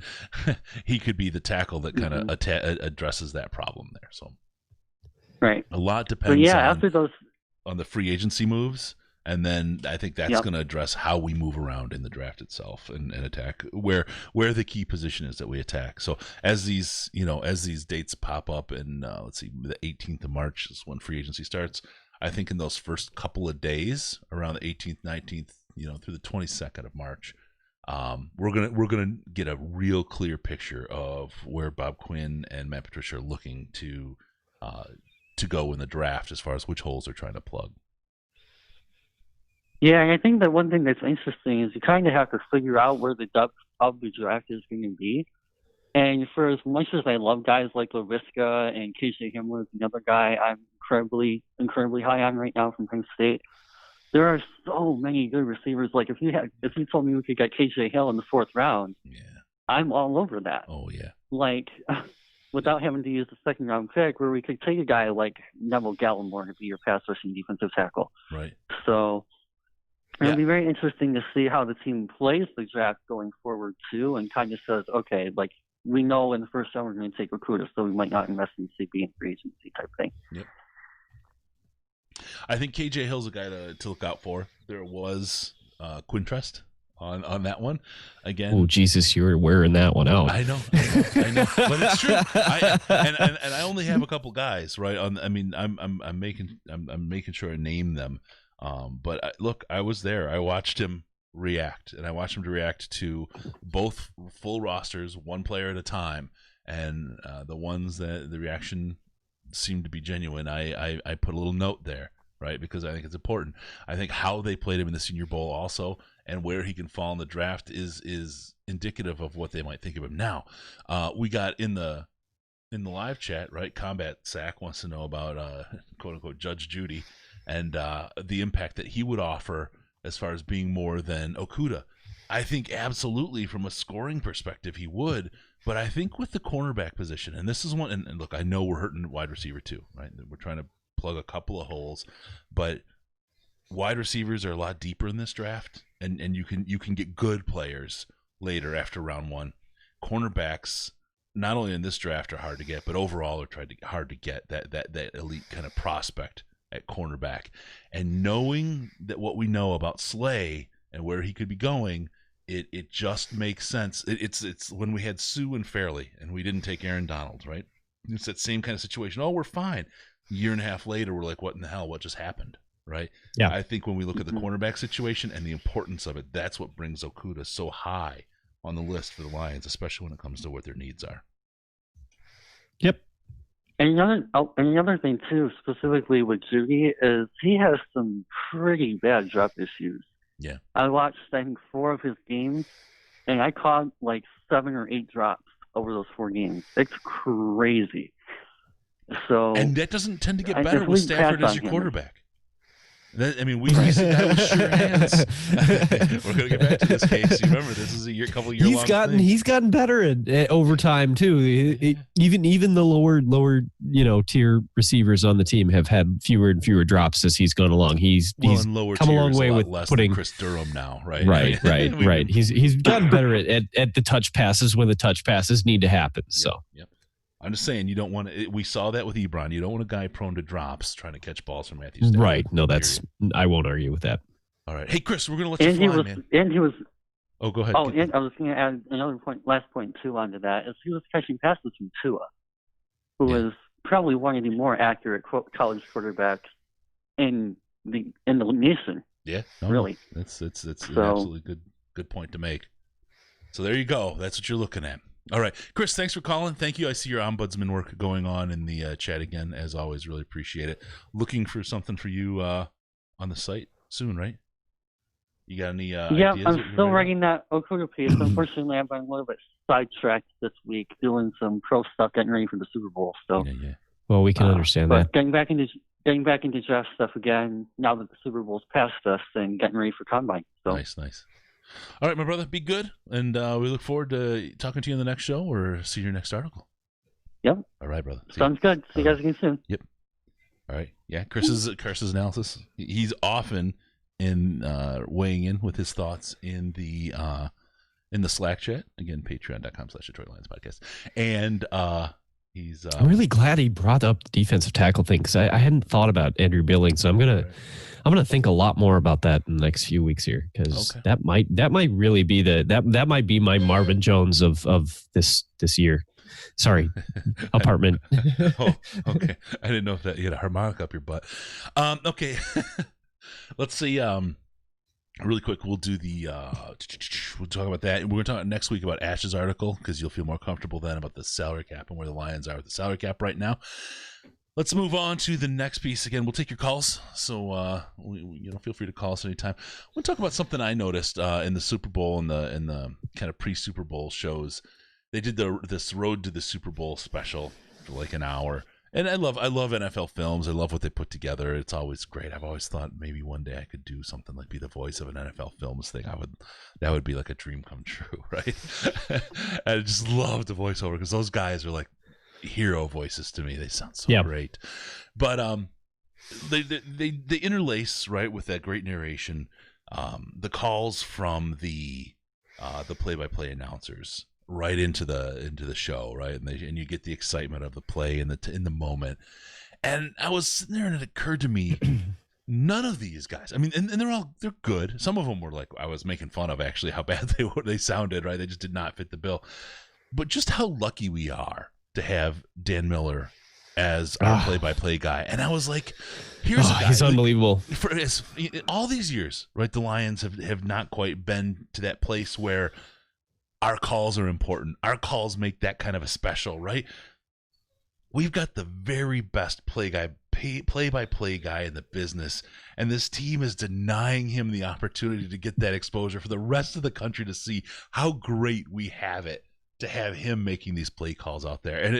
he could be the tackle that kind of addresses that problem there. So, right, a lot depends after on the free agency moves, and then I think that's going to address how we move around in the draft itself and attack where the key position is that we attack. So as these dates pop up, and let's see, the 18th of March is when free agency starts. I think in those first couple of days, around the 18th, 19th, through the 22nd of March, we're gonna get a real clear picture of where Bob Quinn and Matt Patricia are looking to go in the draft as far as which holes they're trying to plug. Yeah, and I think that one thing that's interesting is you kind of have to figure out where the depth of the draft is going to be. And for as much as I love guys like LaVisca and KJ Himmler is another guy I'm incredibly high on right now from Penn State, there are so many good receivers. Like if you told me we could get KJ Hill in the 4th round, I'm all over that. Oh yeah. Like without having to use the 2nd round pick, where we could take a guy like Neville Gallimore to be your pass rushing defensive tackle. Right. So it'll be very interesting to see how the team plays the draft going forward too, and kind of says, okay, like we know in the 1st round we're going to take Okudah, so we might not invest in CB and free agency type thing. Yep. I think KJ Hill's a guy to look out for. There was Quintrest on that one again. Oh Jesus, you're wearing that one out. I know, but it's true. And I only have a couple guys, right? I'm making sure I name them. But look, I was there. I watched him react, and I watched him to react to both full rosters, one player at a time, and the ones that the reaction seemed to be genuine. I put a little note there, right, because I think it's important. I think how they played him in the Senior Bowl also, and where he can fall in the draft is indicative of what they might think of him. Now, we got in the live chat, right? Combat Sack wants to know about quote unquote Judge Judy and the impact that he would offer as far as being more than Okudah. I think absolutely from a scoring perspective he would, but I think with the cornerback position, and this is one, and look, I know we're hurting wide receiver too, right? We're trying to plug a couple of holes, but wide receivers are a lot deeper in this draft, and you can get good players later after round 1. Cornerbacks, not only in this draft, are hard to get, but overall are hard to get that elite kind of prospect at cornerback. And knowing that what we know about Slay and where he could be going, it just makes sense. It's when we had Sue and Fairley and we didn't take Aaron Donald, right? It's that same kind of situation. Oh, we're fine. A year and a half later, we're like, what in the hell? What just happened? Right? Yeah. I think when we look at the cornerback situation and the importance of it, that's what brings Okudah so high on the list for the Lions, especially when it comes to what their needs are. Yep. And another thing too, specifically with Judy, is he has some pretty bad drop issues. Yeah. I watched, I think, 4 of his games, and I caught like 7 or 8 drops over those 4 games. It's crazy. So, and that doesn't tend to get better with Stafford as your quarterback. We see that with sure hands. We're going to get back to this case. You remember, this is a couple year long thing. He's gotten better at over time too. Even the lower tier receivers on the team have had fewer and fewer drops as he's gone along. He's come a long way with putting Chris Durham now, right? Right. He's gotten better at the touch passes when the touch passes need to happen. So. Yep. I'm just saying, you don't want to. We saw that with Ebron. You don't want a guy prone to drops trying to catch balls from Matthew Stafford. Right. No, I won't argue with that. All right. Hey, Chris, we're going to let you fly, man. And he was. Oh, go ahead. Oh, and I was going to add another point, last point too, onto that, is he was catching passes from Tua, who was probably one of the more accurate college quarterbacks in the nation. Yeah. Really. It's an absolutely good point to make. So there you go. That's what you're looking at. All right. Chris, thanks for calling. Thank you. I see your ombudsman work going on in the chat again. As always, really appreciate it. Looking for something for you on the site soon, right? You got any ideas? I'm still writing that Okudah piece. Unfortunately, I've been a little bit sidetracked this week doing some pro stuff, getting ready for the Super Bowl. So, yeah. Well, we can understand that. Getting back into draft stuff again now that the Super Bowl's past us and getting ready for Combine. So. Nice. All right, my brother, be good, and we look forward to talking to you in the next show or see your next article. Yep. All right, brother. Sounds good. See you guys again soon. Yep. All right. Yeah, Chris's analysis. He's often in weighing in with his thoughts in the Slack chat. Again, patreon.com/DetroitLionsPodcast. And he's. I'm really glad he brought up the defensive tackle thing because I hadn't thought about Andrew Billings. So I'm gonna think a lot more about that in the next few weeks here because that might really be that might be my Marvin Jones of this year. Sorry, apartment. Oh, okay. I didn't know if that you had a harmonica up your butt. Okay, let's see. Really quick, we'll do the we'll talk about that. We're going to talk next week about Ash's article because you'll feel more comfortable then about the salary cap and where the Lions are with the salary cap right now. Let's move on to the next piece. Again, we'll take your calls, so feel free to call us anytime. We'll talk about something I noticed in the Super Bowl and the kind of pre-Super Bowl shows. They did this Road to the Super Bowl special for like an hour. And I love NFL films. I love what they put together. It's always great. I've always thought maybe one day I could do something like be the voice of an NFL films thing. That would be like a dream come true, right? I just love the voiceover because those guys are like hero voices to me. They sound so great. But they interlace right with that great narration, the calls from the play-by-play announcers right into the show, right? And you get the excitement of the play in the moment. And I was sitting there and it occurred to me, none of these guys, I mean, and they're good. Some of them were like, I was making fun of actually how bad they sounded, right? They just did not fit the bill. But just how lucky we are to have Dan Miller as our play-by-play guy. And I was like, here's a guy. He's unbelievable. For all these years, right? The Lions have not quite been to that place where our calls are important. Our calls make that kind of a special, right? We've got the very best play-by-play guy in the business, and this team is denying him the opportunity to get that exposure for the rest of the country to see how great we have it to have him making these play calls out there. And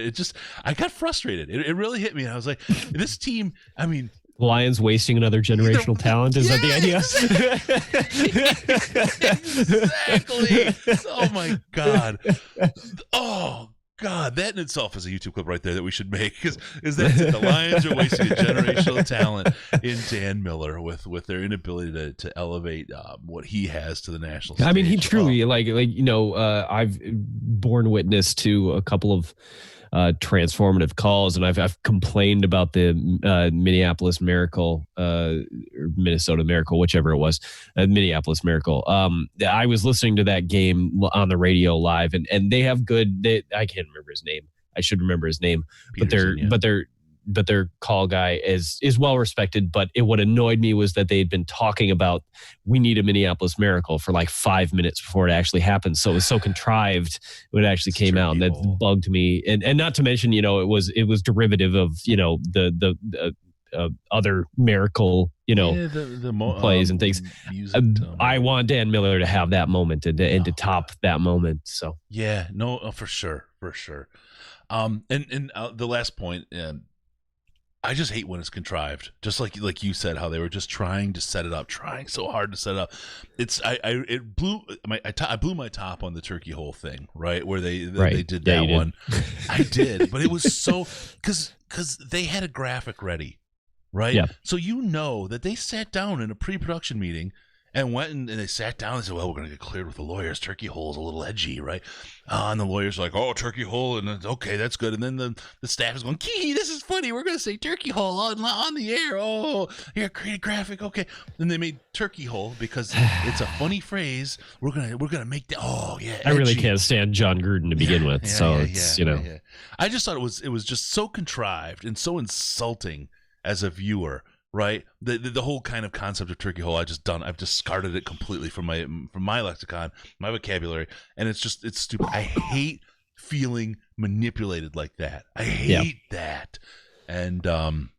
I got frustrated. It really hit me. And I was like, this team, I mean, Lions wasting another generational talent. Is that the idea? Exactly. Oh my God. Oh God. That in itself is a YouTube clip right there that we should make. Is that the Lions are wasting a generational talent in Dan Miller with their inability to elevate what he has to the national stage. I mean, he truly I've borne witness to a couple of transformative calls, and I've complained about the Minneapolis Miracle or Minnesota Miracle, whichever it was, Minneapolis Miracle. I was listening to that game on the radio live, and they have I can't remember his name. I should remember his name, but their call guy is well respected. But what annoyed me was that they had been talking about we need a Minneapolis Miracle for like 5 minutes before it actually happened. So it was so contrived when it actually came out, and that bugged me. And not to mention, it was derivative of the other miracle plays and things. I want Dan Miller to have that moment and to top that moment. So yeah, no, for sure. And the last point. I just hate when it's contrived. Just like you said, how they were just trying to set it up, trying so hard to set it up. I blew my top on the turkey hole thing, right? Where they did that one. I did, but it was so because they had a graphic ready, right? Yeah. So that they sat down in a pre-production meeting and went and they sat down and said, well, we're going to get cleared with the lawyers. Turkey hole is a little edgy, right? And the lawyers are like, oh, turkey hole. And then, okay, that's good. And then the staff is going, Key, this is funny. We're going to say turkey hole on the air. Oh, here, create a graphic. Okay. Then they made turkey hole because it's a funny phrase. We're gonna make that. Oh, yeah. Edgy. I really can't stand John Gruden to begin with. Yeah. I just thought it was just so contrived and so insulting as a viewer. Right, the whole kind of concept of turkey hole, I've discarded it completely from my lexicon, my vocabulary, and it's stupid. I hate feeling manipulated like that. I hate that, and that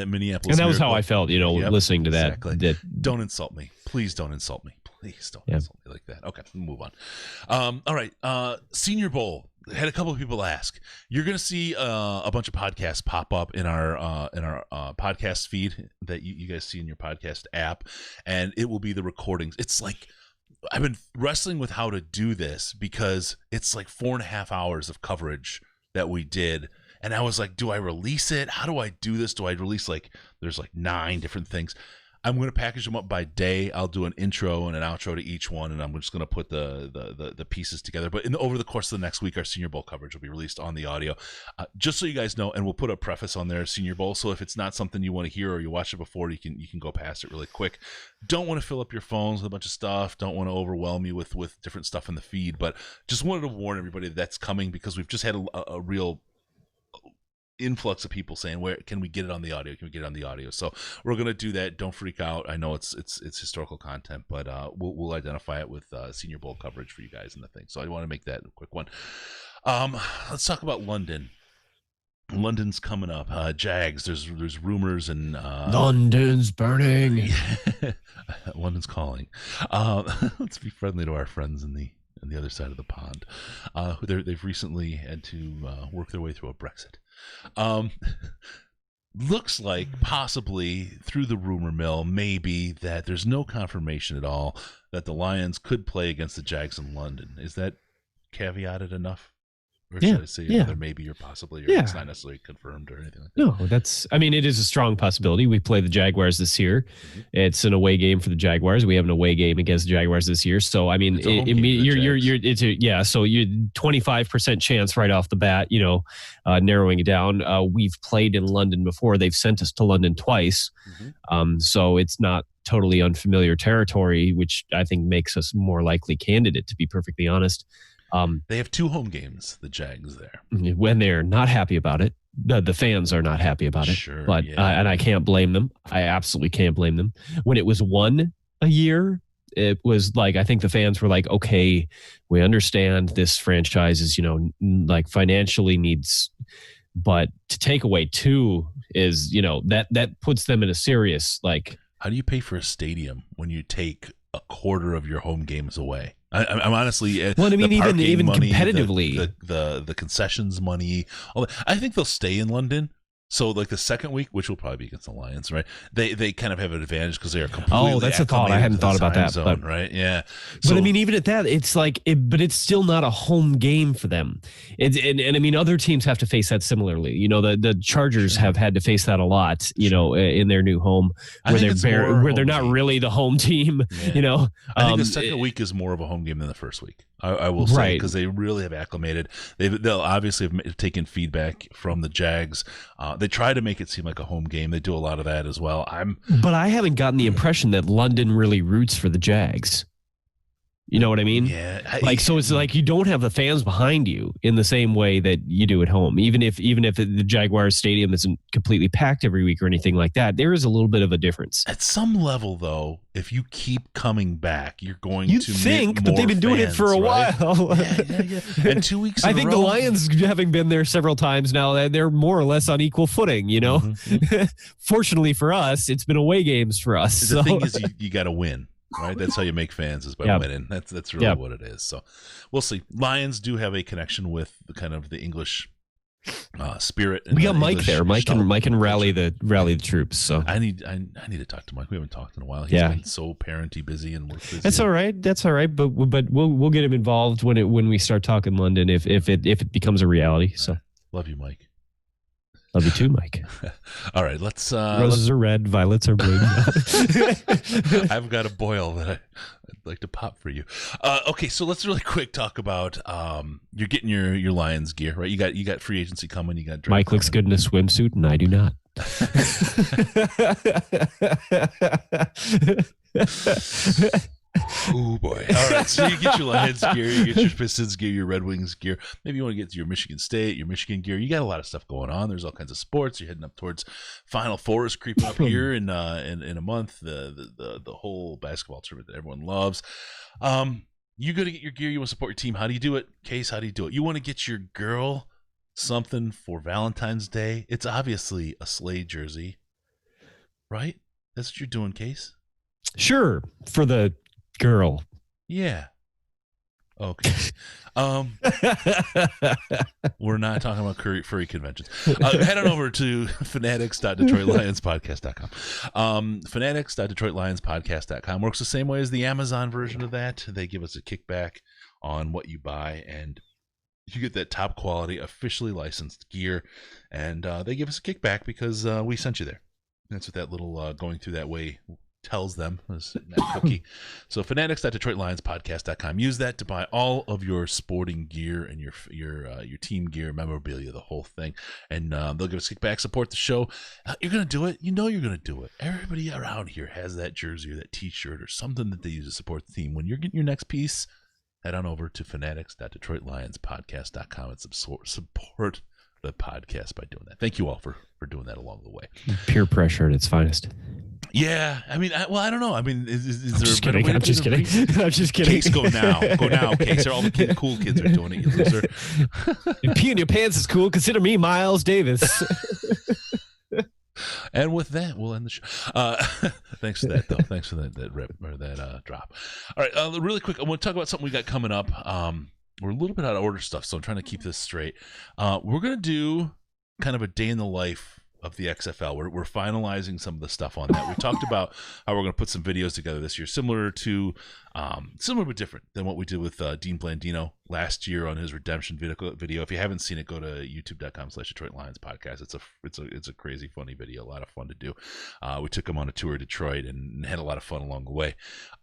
Minneapolis. And that was how I felt, listening to that. Exactly. Don't insult me, please. Don't insult me, please. Don't insult me like that. Okay, we'll move on. All right, Senior Bowl. Had a couple of people ask. You're going to see a bunch of podcasts pop up in our podcast feed that you guys see in your podcast app, and it will be the recordings. It's like I've been wrestling with how to do this because it's like 4.5 hours of coverage that we did, and I was like, do I release it? How do I do this? Do I release there's 9 different things? I'm going to package them up by day. I'll do an intro and an outro to each one, and I'm just going to put the pieces together. But over the course of the next week, our Senior Bowl coverage will be released on the audio. Just so you guys know, and we'll put a preface on there, Senior Bowl. So if it's not something you want to hear or you watched it before, you can go past it really quick. Don't want to fill up your phones with a bunch of stuff. Don't want to overwhelm you with different stuff in the feed. But just wanted to warn everybody that's coming because we've just had a real influx of people saying, where can we get it on the audio? Can we get it on the audio? So we're going to do that. Don't freak out. I know it's historical content, but we'll identify it with Senior Bowl coverage for you guys in the thing. So I want to make that a quick one. Let's talk about London. London's coming up. Jags. There's rumors and London's burning. London's calling. Let's be friendly to our friends in the other side of the pond. They've recently had to work their way through a Brexit. Looks like possibly through the rumor mill, maybe that there's no confirmation at all that the Lions could play against the Jags in London. Is that caveated enough? Or should I say either maybe or possibly, or it's not necessarily confirmed or anything like that? No, it is a strong possibility. We play the Jaguars this year. Mm-hmm. It's an away game for the Jaguars. We have an away game against the Jaguars this year. So, I mean, so you 25% chance right off the bat, narrowing it down. We've played in London before. They've sent us to London twice. Mm-hmm. So it's not totally unfamiliar territory, which I think makes us more likely candidate, to be perfectly honest. They have 2 home games, the Jags there. When they're not happy about it, the fans are not happy about it. Sure, but and I can't blame them. I absolutely can't blame them. When it was 1 a year, it was like, I think the fans were like, okay, we understand this franchise is, like financially needs, but to take away 2 is, that puts them in a serious, like. How do you pay for a stadium when you take a quarter of your home games away? I'm honestly, well, I mean, even money, competitively, the concessions money, all that, I think they'll stay in London. So, like the second week, which will probably be against the Lions, right? They kind of have an advantage because they are completely. Oh, that's a thought. I hadn't thought about that. Zone, right? Yeah. But I mean, even at that, it's like, but it's still not a home game for them. And I mean, other teams have to face that similarly. The Chargers have had to face that a lot. In their new home where they're not really the home team. Yeah. I think the second week is more of a home game than the first week. I will say, because they really have acclimated. They'll obviously have taken feedback from the Jags. They try to make it seem like a home game. They do a lot of that as well. But I haven't gotten the impression that London really roots for the Jags. You know what I mean? Yeah. So it's like you don't have the fans behind you in the same way that you do at home. Even if the Jaguars stadium isn't completely packed every week or anything like that, there is a little bit of a difference. At some level, though, if you keep coming back, you're going to think, meet but they've been doing it for a while. Yeah. And 2 weeks. I think the Lions, having been there several times now, they're more or less on equal footing. Mm-hmm. Fortunately for us, it's been away games for us. The thing is, you got to win. Right, that's how you make fans, is by winning. That's really what it is. So we'll see. Lions do have a connection with the kind of the English spirit. We got Mike there. Mike can rally the troops. So I need to talk to Mike. We haven't talked in a while. He's been so parenty busy and work busy. That's all right. But we'll get him involved when we start talking London if it becomes a reality. So love you, Mike. Love you too, Mike. All right, let's. Roses are red, violets are blue. I've got a boil that I'd like to pop for you. Okay, so let's really quick talk about you're getting your Lions gear, right? You got free agency coming. You got Mike looks good in a swimsuit, and I do not. Oh boy! All right, so you get your Lions gear, you get your Pistons gear, your Red Wings gear. Maybe you want to get to your Michigan State, your Michigan gear. You got a lot of stuff going on. There's all kinds of sports. You're heading up towards Final Four is creeping up here in a month. The whole basketball tournament that everyone loves. You go to get your gear. You want to support your team. How do you do it, Case? How do you do it? You want to get your girl something for Valentine's Day. It's obviously a Slade jersey, right? That's what you're doing, Case. Sure, for the girl. Yeah. Okay. We're not talking about furry conventions. Head on over to fanatics.DetroitLionsPodcast.com. Fanatics.DetroitLionsPodcast.com works the same way as the Amazon version of that. They give us a kickback on what you buy, and you get that top quality, officially licensed gear, and they give us a kickback because we sent you there. That's what that little going through that way tells them, as Matt Cookie. So fanatics.DetroitLionsPodcast.com. Use that to buy all of your sporting gear and your team gear, memorabilia, the whole thing. And they'll give us kickback, support the show. You're going to do it. You know you're going to do it. Everybody around here has that jersey or that t-shirt or something that they use to support the team. When you're getting your next piece, head on over to fanatics.DetroitLionsPodcast.com and support the podcast by doing that. Thank you all for doing that along the way. Peer pressure at its finest. Yeah, I mean, I don't know. I mean, is there just kidding. I'm just kidding. I'm just kidding. Case, go now, Case. All the cool kids are doing it. You loser. Pee in your pants is cool. Consider me Miles Davis. And with that, we'll end the show. Thanks for that, though. Thanks for that rip or that drop. All right, really quick, I want to talk about something we got coming up. We're a little bit out of order stuff, so I'm trying to keep this straight. We're gonna do kind of a day in the life of the XFL. We're finalizing some of the stuff on that. We talked about how we're going to put some videos together this year, similar but different than what we did with Dean Blandino last year on his redemption video. If you haven't seen it, go to youtube.com/DetroitLionsPodcast. It's a crazy funny video, a lot of fun to do. We took him on a tour of Detroit and had a lot of fun along the way.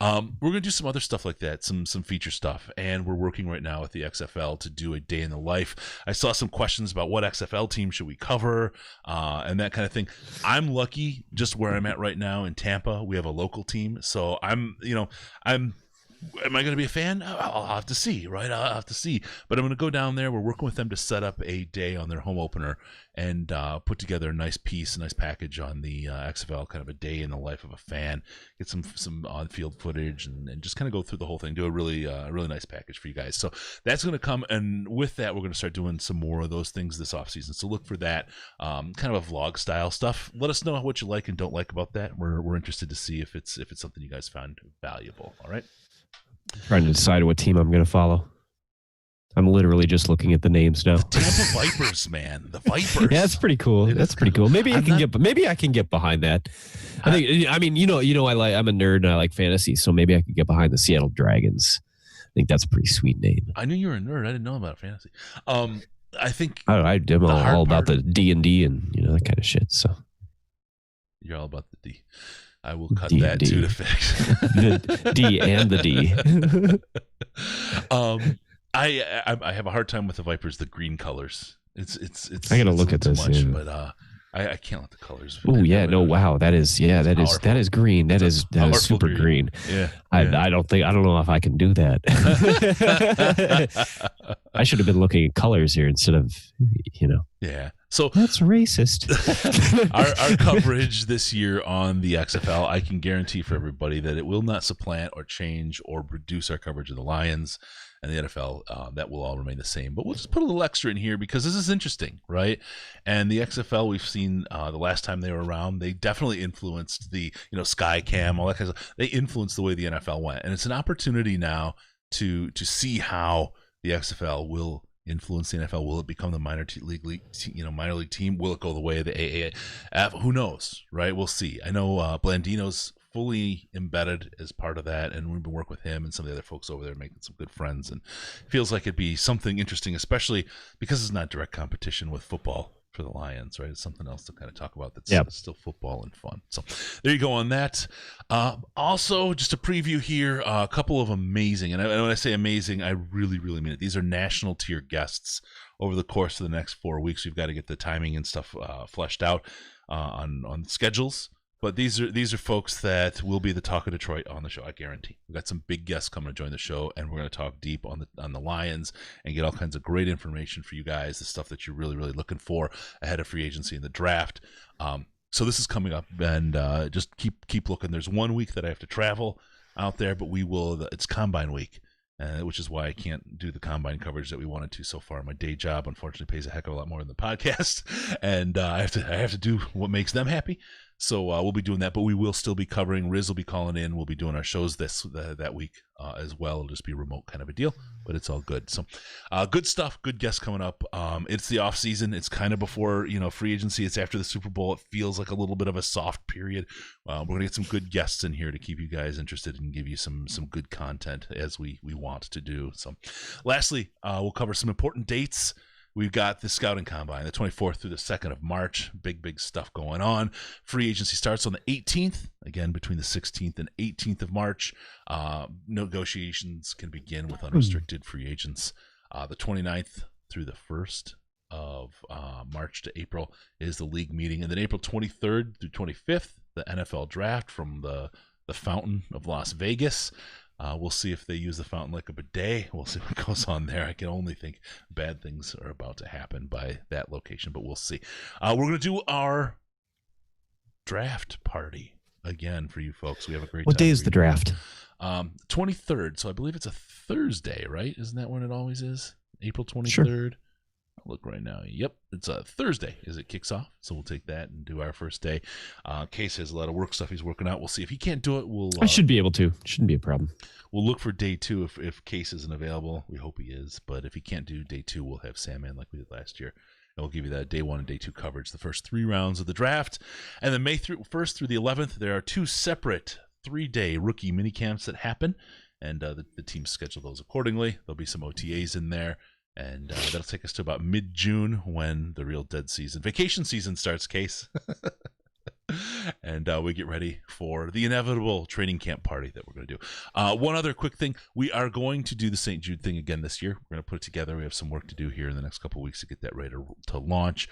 We're going to do some other stuff like that, some feature stuff, and we're working right now with the XFL to do a day in the life. I saw some questions about what XFL team should we cover, and that kind of thing. I'm lucky just where I'm at right now in Tampa. We have a local team, so am I going to be a fan? I'll have to see, right? I'll have to see. But I'm going to go down there. We're working with them to set up a day on their home opener and put together a nice piece, a nice package on the XFL, kind of a day in the life of a fan. Get some on-field footage and just kind of go through the whole thing. Do a really nice package for you guys. So that's going to come. And with that, we're going to start doing some more of those things this offseason. So look for that, kind of a vlog-style stuff. Let us know what you like and don't like about that. We're interested to see if it's something you guys found valuable. All right? Trying to decide what team I'm going to follow. I'm literally just looking at the names now. The Tampa Vipers, man. The Vipers. Yeah, that's pretty cool. That's pretty cool. Maybe I can get behind that. I'm a nerd and I like fantasy, so maybe I could get behind the Seattle Dragons. I think that's a pretty sweet name. I knew you were a nerd. I didn't know about fantasy. I think I'm all about the D&D and that kind of shit. So you're all about the D. I will cut that too to fix. The D and the D. I have a hard time with the Vipers, the green colors. It's I gotta look at this, much, but I can't let the colors. Oh yeah, no, wow, that is green. That is super green. Yeah, I don't know if I can do that. I should have been looking at colors here instead of Yeah. So that's racist. our coverage this year on the XFL, I can guarantee for everybody that it will not supplant or change or reduce our coverage of the Lions and the NFL. That will all remain the same. But we'll just put a little extra in here because this is interesting, right? And the XFL, we've seen the last time they were around, they definitely influenced the Sky Cam, all that kind of stuff. They influenced the way the NFL went, and it's an opportunity now to see how the XFL will influence the NFL. Will it become the minor league team? Will it go the way of the AAF? Who knows, right? We'll see. I know Blandino's fully embedded as part of that, and we've been working with him and some of the other folks over there, making some good friends, and it feels like it'd be something interesting, especially because it's not direct competition with football for the Lions, right? It's something else to kind of talk about that's still football and fun. So there you go on that. Also, just a preview here, a couple of amazing, and when I say amazing, I really, really mean it. These are national tier guests over the course of the next 4 weeks. We've got to get the timing and stuff fleshed out on schedules. But these are folks that will be the talk of Detroit on the show, I guarantee. We've got some big guests coming to join the show, and we're going to talk deep on the Lions and get all kinds of great information for you guys, the stuff that you're really, really looking for ahead of free agency and the draft. So this is coming up, and just keep looking. There's 1 week that I have to travel out there, but we will. It's Combine week, which is why I can't do the Combine coverage that we wanted to so far. My day job, unfortunately, pays a heck of a lot more than the podcast, and I have to do what makes them happy. So we'll be doing that, but we will still be covering. Riz will be calling in. We'll be doing our shows that week as well. It'll just be remote kind of a deal, but it's all good. So good stuff, good guests coming up. It's the off season. It's kind of before free agency. It's after the Super Bowl. It feels like a little bit of a soft period. We're gonna get some good guests in here to keep you guys interested and give you some good content as we want to do. So lastly, we'll cover some important dates. We've got the Scouting Combine, the 24th through the 2nd of March. Big stuff going on. Free agency starts on the 18th, again, between the 16th and 18th of March. Negotiations can begin with unrestricted free agents. The 29th through the 1st of March to April is the league meeting. And then April 23rd through 25th, the NFL draft from the Fountain of Las Vegas. We'll see if they use the fountain like a bidet. We'll see what goes on there. I can only think bad things are about to happen by that location, but we'll see. We're going to do our draft party again for you folks. We have a great What time. day is the draft? 23rd. So I believe it's a Thursday, right? Isn't that when it always is? April 23rd. Sure. I'll look right now. Yep, it's a Thursday as it kicks off. So we'll take that and do our first day. Case has a lot of work stuff he's working out. We'll see if he can't do it. I should be able to. Shouldn't be a problem. We'll look for day 2 if Case isn't available. We hope he is. But if he can't do day 2, we'll have Sam in like we did last year. And we'll give you that day 1 and day 2 coverage, the first 3 rounds of the draft. And then May 1st through the 11th, there are 2 separate 3-day rookie mini camps that happen. And the teams schedule those accordingly. There'll be some OTAs in there. And that'll take us to about mid-June when the real dead season, vacation season starts, Case. And we get ready for the inevitable training camp party that we're going to do. One other quick thing. We are going to do the St. Jude thing again this year. We're going to put it together. We have some work to do here in the next couple of weeks to get that ready to launch.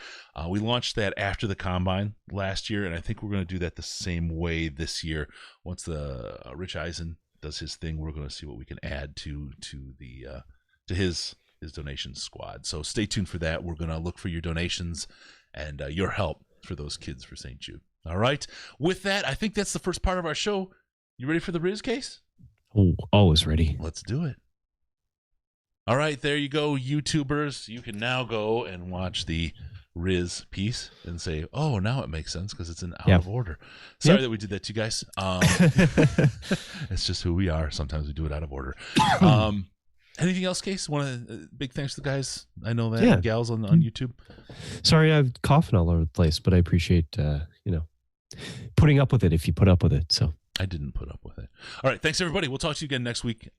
We launched that after the Combine last year, and I think we're going to do that the same way this year. Once the Rich Eisen does his thing, we're going to see what we can add to his donations squad. So stay tuned for that. We're going to look for your donations and your help for those kids for St. Jude. All right. With that, I think that's the first part of our show. You ready for the Riz Case? Oh, always ready. Let's do it. All right. There you go, YouTubers. You can now go and watch the Riz piece and say, oh, now it makes sense because it's in out of order. Sorry that we did that to you guys. It's just who we are. Sometimes we do it out of order. Anything else, Case? Big thanks to the guys. I know that. Yeah. Gals on YouTube. Sorry, I'm coughing all over the place, but I appreciate putting up with it if you put up with it. So I didn't put up with it. All right. Thanks, everybody. We'll talk to you again next week.